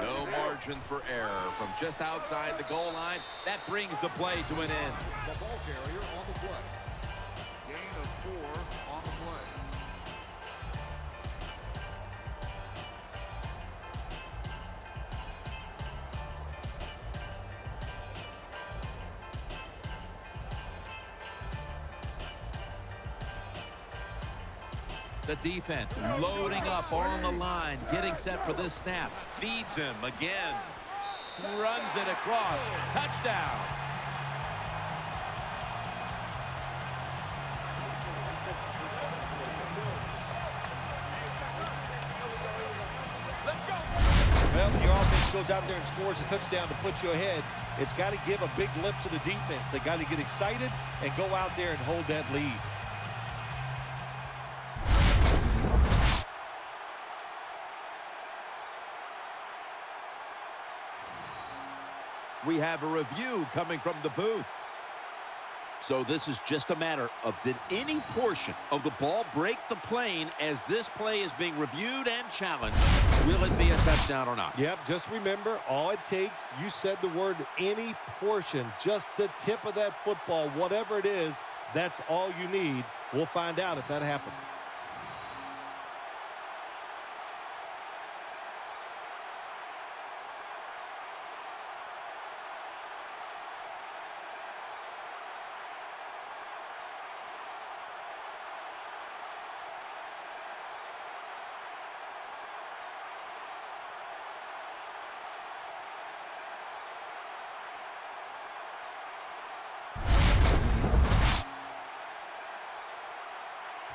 No margin for error from just outside the goal line. That brings the play to an end. The ball carrier on the play. Gain of 4 on the play. The defense loading up on the line, getting set for this snap. Feeds him again. Runs it across. Touchdown. Well, when your offense goes out there and scores a touchdown to put you ahead, it's got to give a big lift to the defense. They got to get excited and go out there and hold that lead. We have a review coming from the booth. So this is just a matter of, did any portion of the ball break the plane as this play is being reviewed and challenged? Will it be a touchdown or not? Yep, just remember, all it takes, you said the word any portion, just the tip of that football, whatever it is, that's all you need. We'll find out if that happened.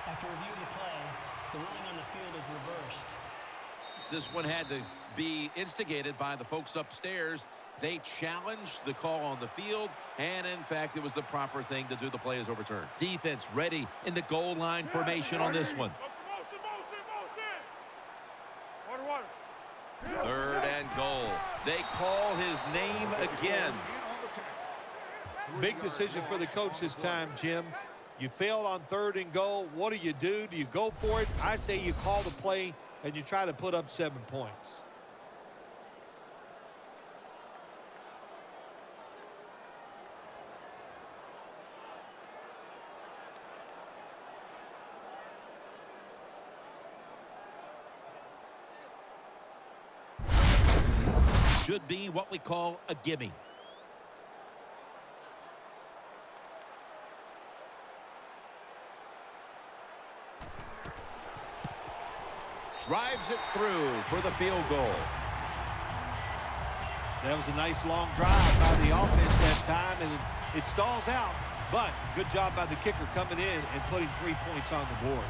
After review of the play, the ruling on the field is reversed. This one had to be instigated by the folks upstairs. They challenged the call on the field, and in fact, it was the proper thing to do. The play is overturned. Defense ready in the goal line formation on this one. Motion. 3rd and goal. They call his name again. Big decision for the coach this time, Jim. You failed on 3rd and goal. What do? Do you go for it? I say you call the play and you try to put up 7 points. Should be what we call a gimme. Drives it through for the field goal. That was a nice long drive by the offense that time, and it stalls out. But good job by the kicker coming in and putting 3 points on the board.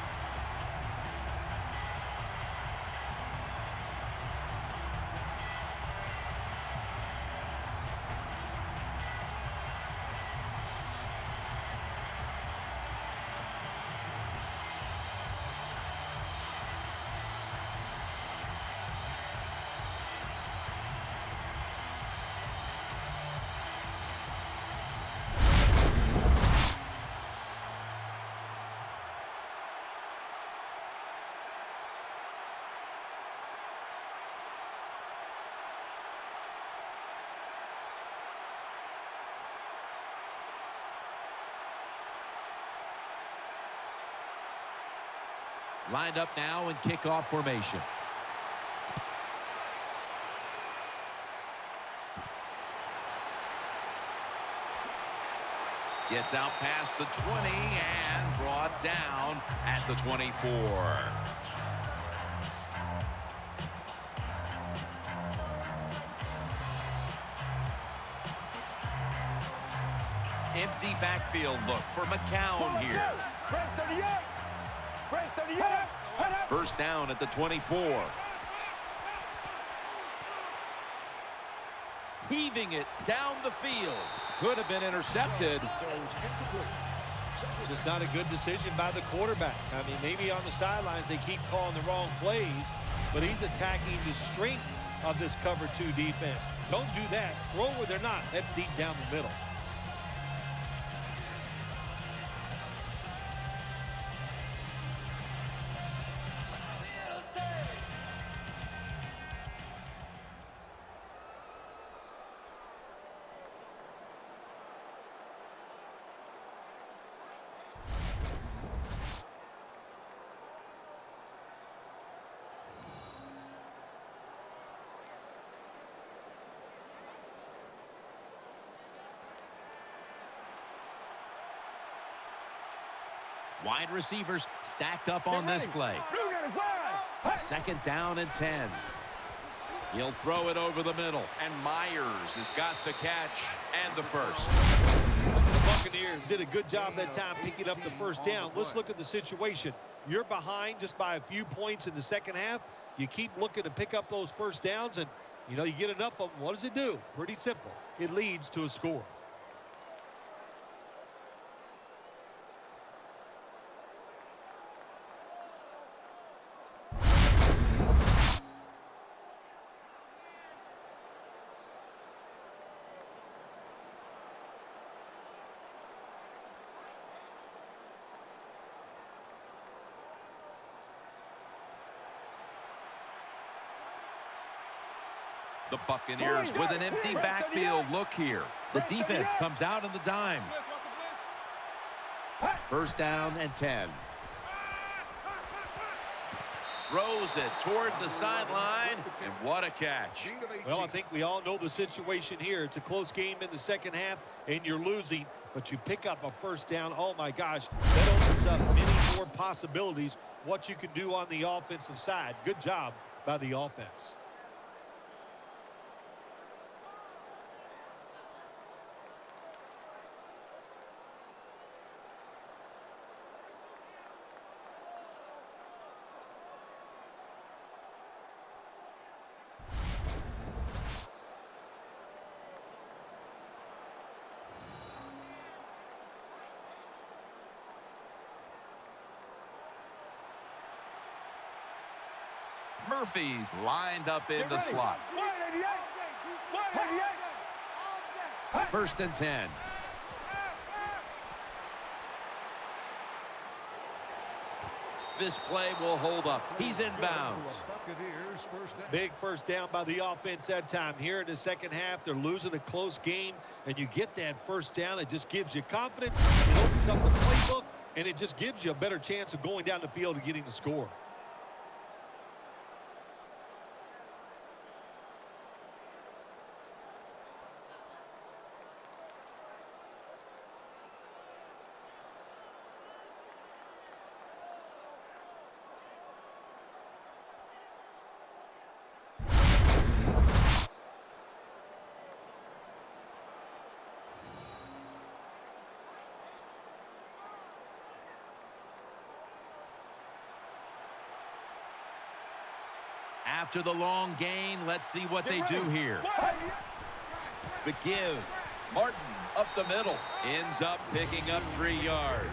Lined up now in kickoff formation. Gets out past the 20 and brought down at the 24. Empty backfield look for McCown here. First down at the 24. Heaving it down the field. Could have been intercepted. Just not a good decision by the quarterback. I mean, maybe on the sidelines they keep calling the wrong plays, but he's attacking the strength of this cover 2 defense. Don't do that. Throw where they're not. That's deep down the middle. Wide receivers stacked up on this play. Second down and 10. He'll throw it over the middle, and Myers has got the catch and the first. The Buccaneers did a good job that time picking up the first down. Let's look at the situation. You're behind just by a few points in the second half. You keep looking to pick up those first downs, and, you know, you get enough of them. What does it do? Pretty simple. It leads to a score. The Buccaneers with an empty backfield look here. The defense comes out on the dime. First down and 10. Throws it toward the sideline, and what a catch. Well, I think we all know the situation here. It's a close game in the second half, and you're losing, but you pick up a first down. Oh, my gosh, that opens up many more possibilities, what you can do on the offensive side. Good job by the offense. Murphy's lined up in the slot. First and 10. This play will hold up. He's inbounds. Buccaneers first down. Big first down by the offense that time. Here in the second half, they're losing a close game, and you get that first down. It just gives you confidence. It opens up the playbook, and it just gives you a better chance of going down the field and getting the score. After the long gain, let's see what they do here. The give. Martin up the middle. Ends up picking up 3 yards.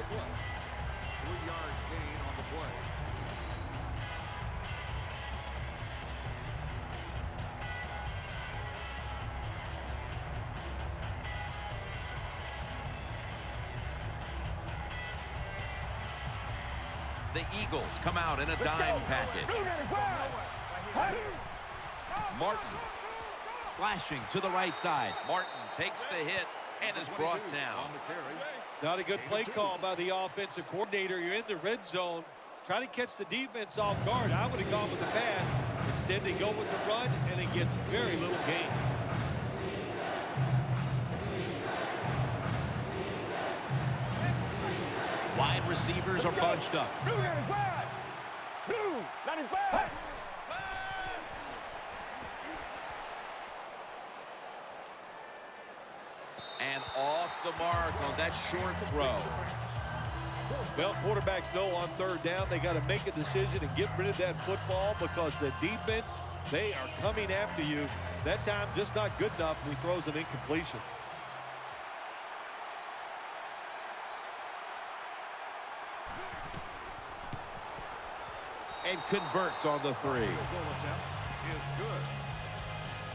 3-yard gain on the play. The Eagles come out in a dime package. Martin slashing to the right side. Martin takes the hit and is brought down. On the carry. Not a good play call by the offensive coordinator. You're in the red zone. Try to catch the defense off guard. I would have gone with the pass. Instead, they go with the run, and it gets very little gain. Wide receivers are bunched up. And off the mark on that short throw. Well, quarterbacks know on third down they got to make a decision and get rid of that football because the defense, they are coming after you. That time just not good enough, and he throws an incompletion. And converts on the 3. Goal attempt is good.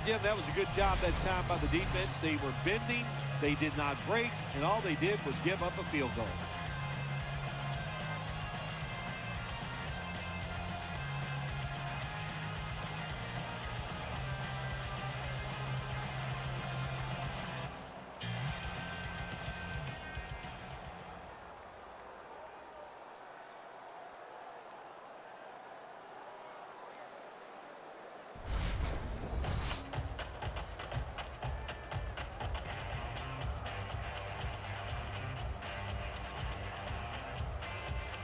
Jim, that was a good job that time by the defense. They were bending, they did not break, and all they did was give up a field goal.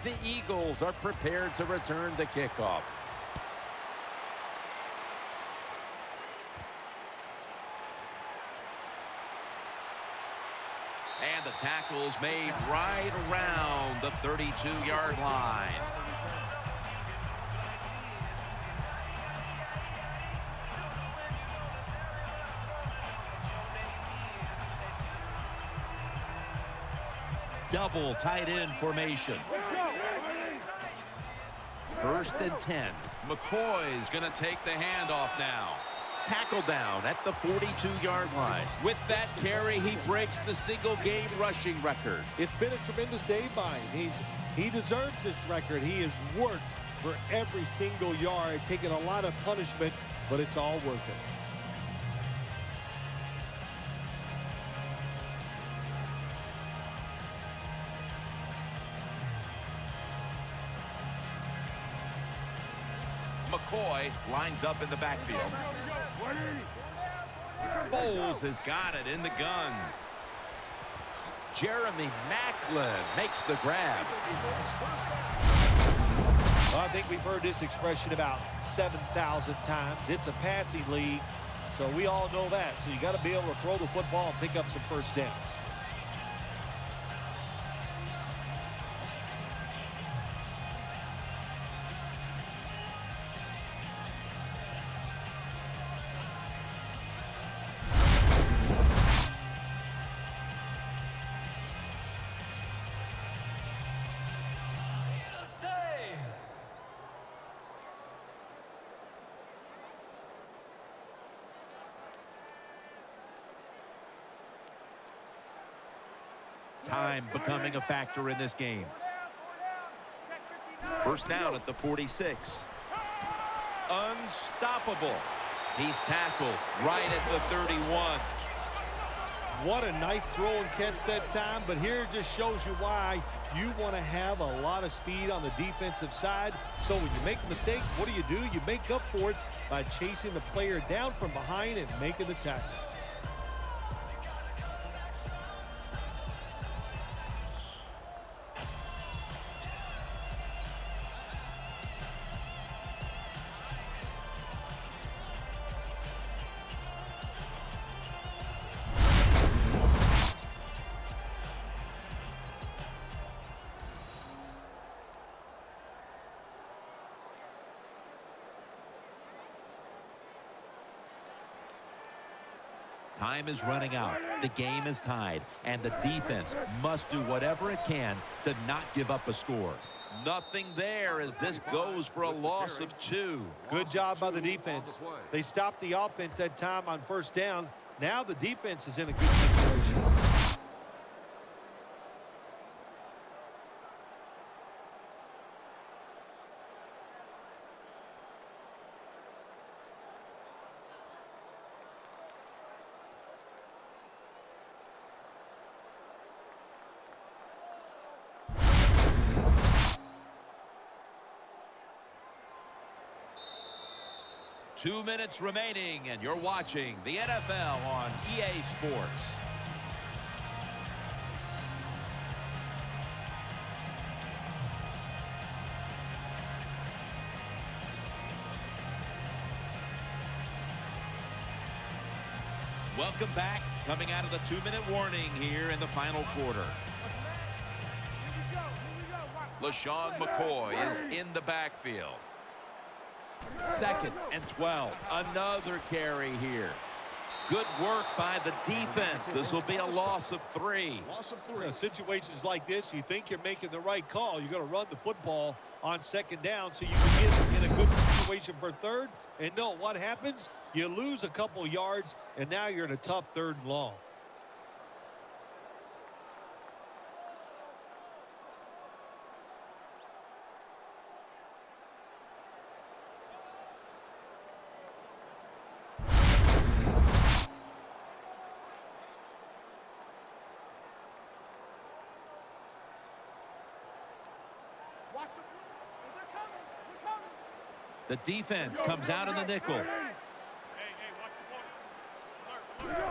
The Eagles are prepared to return the kickoff. And the tackle's made right around the 32-yard line. Double tight end formation. First and 10. McCoy's going to take the handoff now. Tackle down at the 42-yard line. With that carry, he breaks the single-game rushing record. It's been a tremendous day by him. He deserves this record. He has worked for every single yard, taken a lot of punishment, but it's all worth it. McCoy lines up in the backfield. Foles has got it in the gun. Jeremy Maclin makes the grab. Well, I think we've heard this expression about 7,000 times. It's a passing league, so we all know that. So you got to be able to throw the football and pick up some first downs. Time becoming a factor in this game. Check 59. First down at the 46. Unstoppable. He's tackled right at the 31. What a nice throw and catch that time, but here it just shows you why you want to have a lot of speed on the defensive side. So when you make a mistake, what do? You make up for it by chasing the player down from behind and making the tackle. Time is running out. The game is tied, and the defense must do whatever it can to not give up a score. Nothing there as this goes for a loss of 2. Good job by the defense. They stopped the offense that time on first down. Now the defense is in a good situation. Two minutes remaining, and you're watching the NFL on EA Sports. Welcome back. Coming out of the 2-minute warning here in the final quarter. LaShawn McCoy is in the backfield. 2nd and 12. Another carry here. Good work by the defense. This will be a loss of 3. Situations like this, you think you're making the right call. You're going to run the football on second down so you can get in a good situation for third. And no, what happens? You lose a couple yards, and now you're in a tough 3rd and long. The defense comes out in the nickel.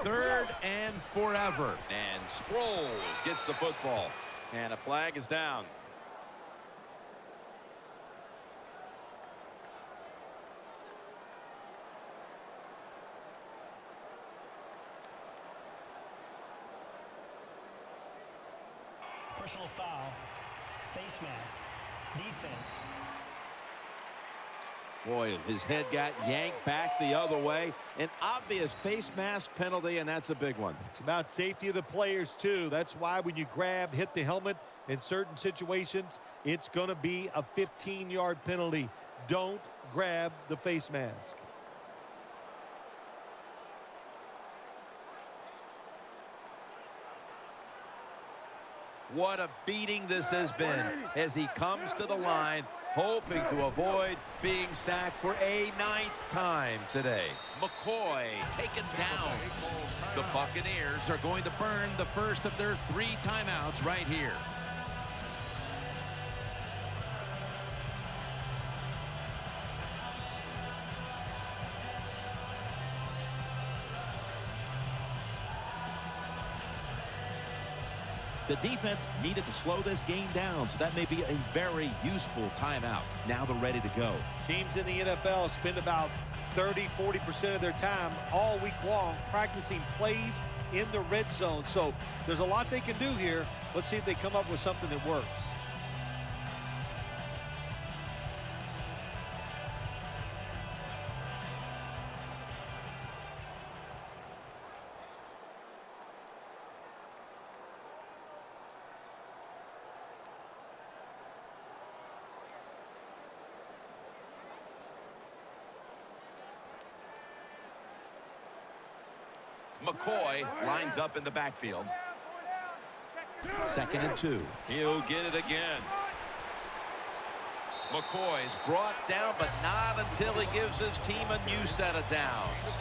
3rd and forever. And Sproles gets the football. And a flag is down. Personal foul. Face mask. Defense. Boy, his head got yanked back the other way. An obvious face mask penalty, and that's a big one. It's about safety of the players, too. That's why when you grab, hit the helmet in certain situations, it's going to be a 15-yard penalty. Don't grab the face mask. What a beating this has been as he comes to the line, hoping to avoid being sacked for a 9th time today. McCoy taken down. The Buccaneers are going to burn the first of their 3 timeouts right here. The defense needed to slow this game down, so that may be a very useful timeout. Now they're ready to go. Teams in the NFL spend about 30-40% of their time all week long practicing plays in the red zone. So there's a lot they can do here. Let's see if they come up with something that works. McCoy lines up in the backfield. 2nd and 2. He'll get it again. McCoy's brought down, but not until he gives his team a new set of downs.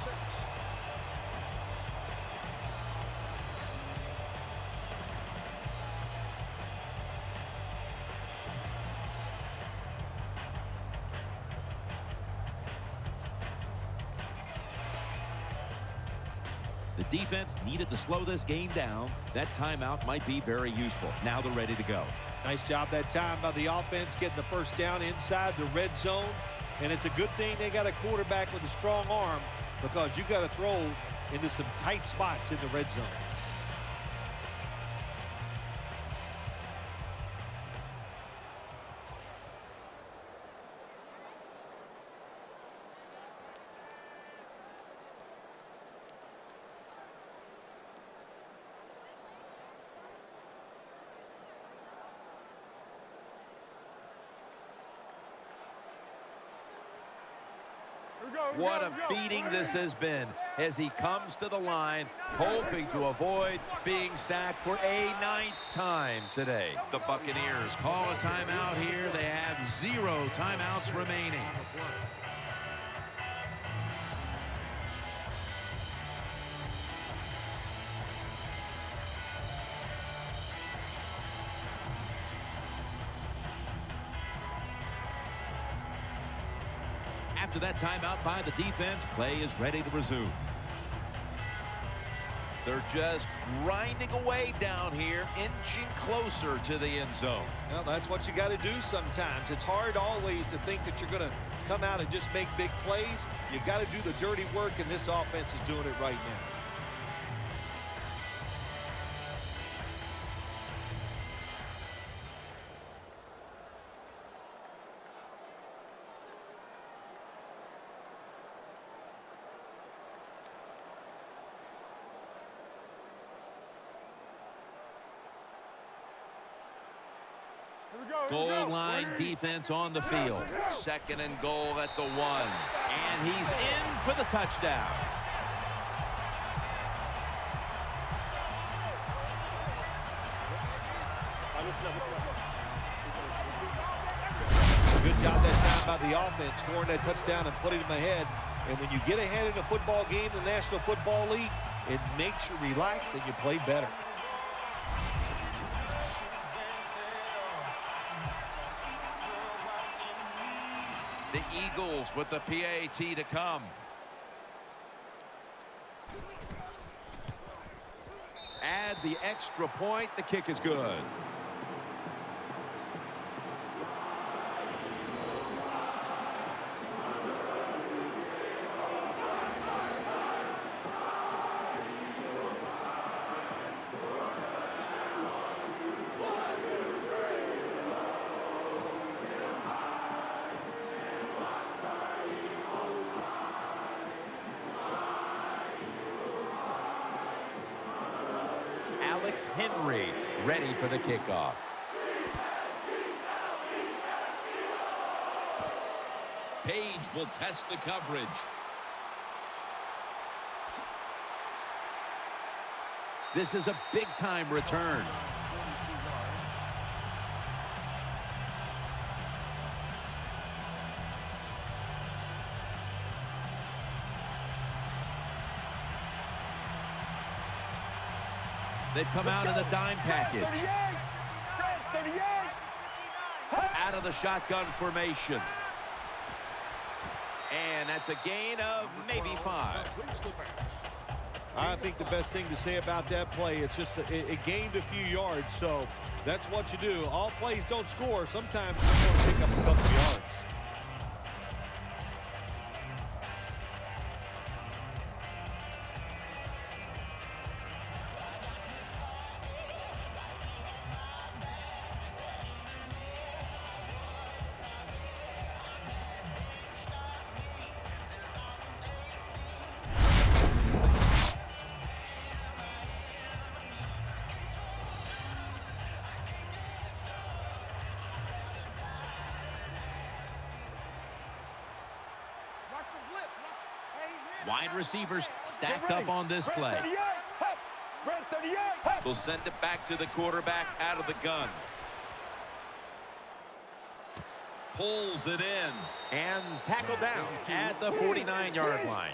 The defense needed to slow this game down. That timeout might be very useful. Now they're ready to go. Nice job that time by the offense getting the first down inside the red zone. And it's a good thing they got a quarterback with a strong arm, because you got to throw into some tight spots in the red zone. What a beating this has been as he comes to the line, hoping to avoid being sacked for a 9th time today. The Buccaneers call a timeout here. They have 0 timeouts remaining. After that timeout by the defense, play is ready to resume. They're just grinding away down here, inching closer to the end zone. Well, that's what you got to do sometimes. It's hard always to think that you're going to come out and just make big plays. You got to do the dirty work, and this offense is doing it right now. Goal line defense on the field. 2nd and goal at the 1. And he's in for the touchdown. Good job that time by the offense, scoring that touchdown and putting them ahead. And when you get ahead in a football game, the National Football League, it makes you relax and you play better. The Eagles with the PAT to come. Add the extra point. The kick is good. Henry ready for the kickoff. Page will test the coverage. This is a big-time return. They've come out in the dime package. Out of the shotgun formation. And that's a gain of maybe 5. I think the best thing to say about that play, it's just it gained a few yards, so that's what you do. All plays don't score. Sometimes you want to pick up a couple yards. Wide receivers stacked up on this play. Red 38. They'll send it back to the quarterback out of the gun. Pulls it in and tackled down at the 49-yard line.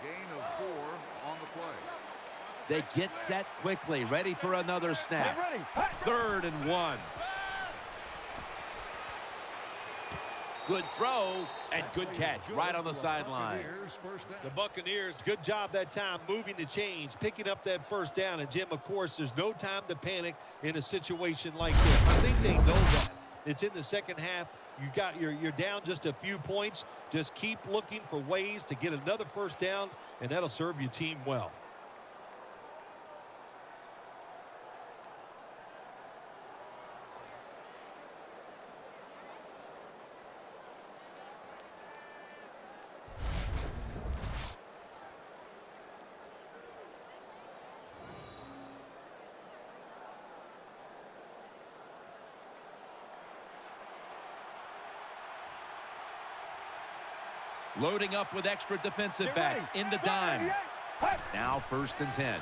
Gain of 4 on the play. They get set quickly, ready for another snap. 3rd and 1. Good throw and good catch right on the sideline. The Buccaneers, good job that time moving the chains, picking up that first down. And Jim, of course, there's no time to panic in a situation like this. I think they know that. It's in the second half. You're down just a few points. Just keep looking for ways to get another first down, and that'll serve your team well. Loading up with extra defensive backs in the dime. Now 1st and 10.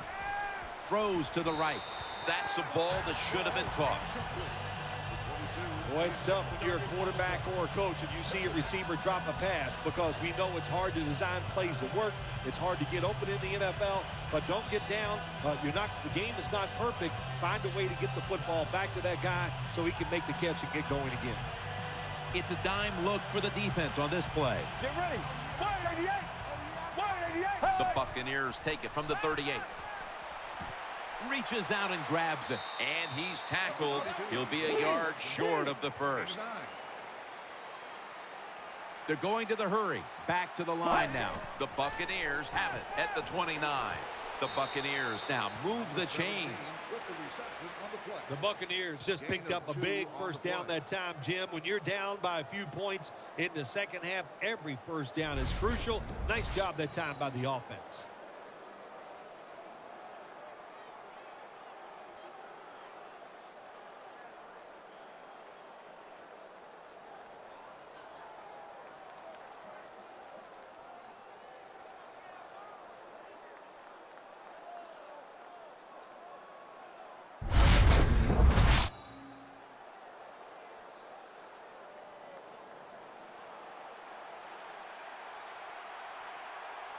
Throws to the right. That's a ball that should have been caught. Boy, it's tough when you're a quarterback or a coach and you see a receiver drop a pass, because we know it's hard to design plays to work. It's hard to get open in the NFL, but don't get down. The game is not perfect. Find a way to get the football back to that guy so he can make the catch and get going again. It's a dime look for the defense on this play. Get ready. 188. 188. The Buccaneers take it from the 38. Reaches out and grabs it. And he's tackled. He'll be a yard short of the first. They're going to the hurry. Back to the line now. The Buccaneers have it at the 29. The Buccaneers now move the chains. The Buccaneers just picked up a big first down that time, Jim. When you're down by a few points in the second half, every first down is crucial. Nice job that time by the offense.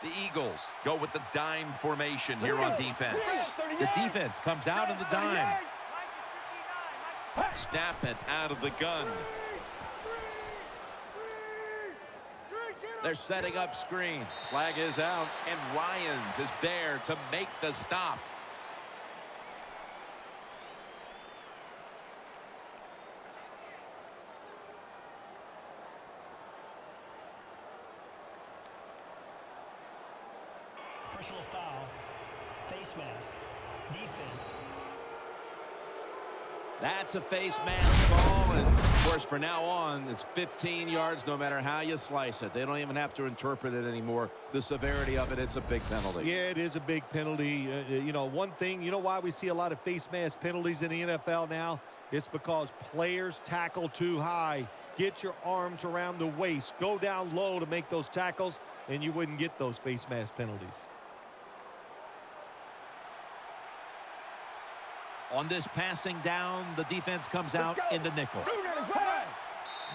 The Eagles go with the dime formation here on defense. The defense comes out in the dime. Snap it out of the gun. They're setting up screen. Flag is out, and Ryans is there to make the stop. Personal foul, face mask, defense. That's a face mask call, and of course from now on it's 15 yards no matter how you slice it. They don't even have to interpret it anymore. The severity of it, it's a big penalty. Yeah, it is a big penalty. One thing, you know why we see a lot of face mask penalties in the NFL now? It's because players tackle too high. Get your arms around the waist. Go down low to make those tackles, and you wouldn't get those face mask penalties. On this passing down, the defense comes out in the nickel.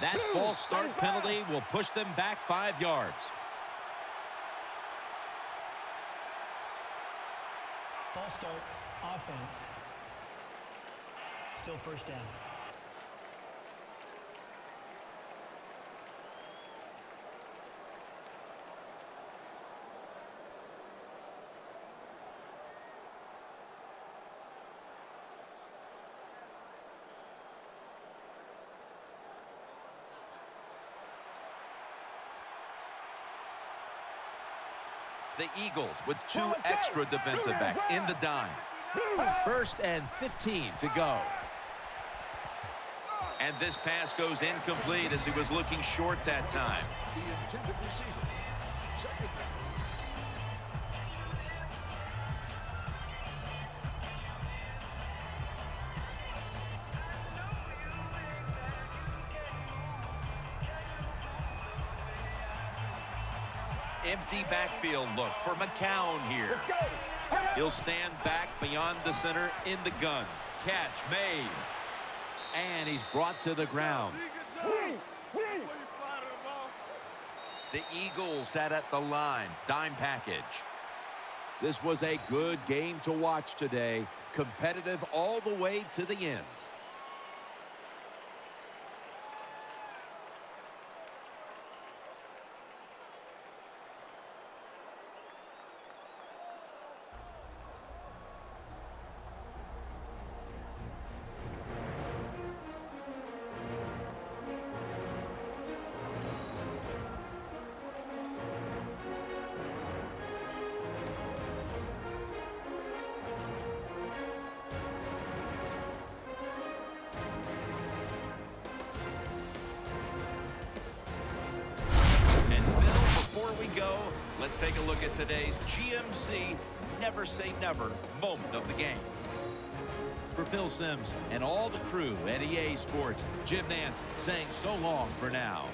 That false start penalty will push them back 5 yards. False start, offense. Still first down. The Eagles with 2 extra defensive backs in the dime. 1st and 15 to go. And this pass goes incomplete as he was looking short that time. The intended receiver. Second down. Empty backfield look for McCown here. Let's go. He'll stand back beyond the center in the gun. Catch made. And he's brought to the ground. The Eagles sat at the line. Dime package. This was a good game to watch today. Competitive all the way to the end. Let's take a look at today's GMC Never Say Never moment of the game. For Phil Simms and all the crew at EA Sports, Jim Nance saying so long for now.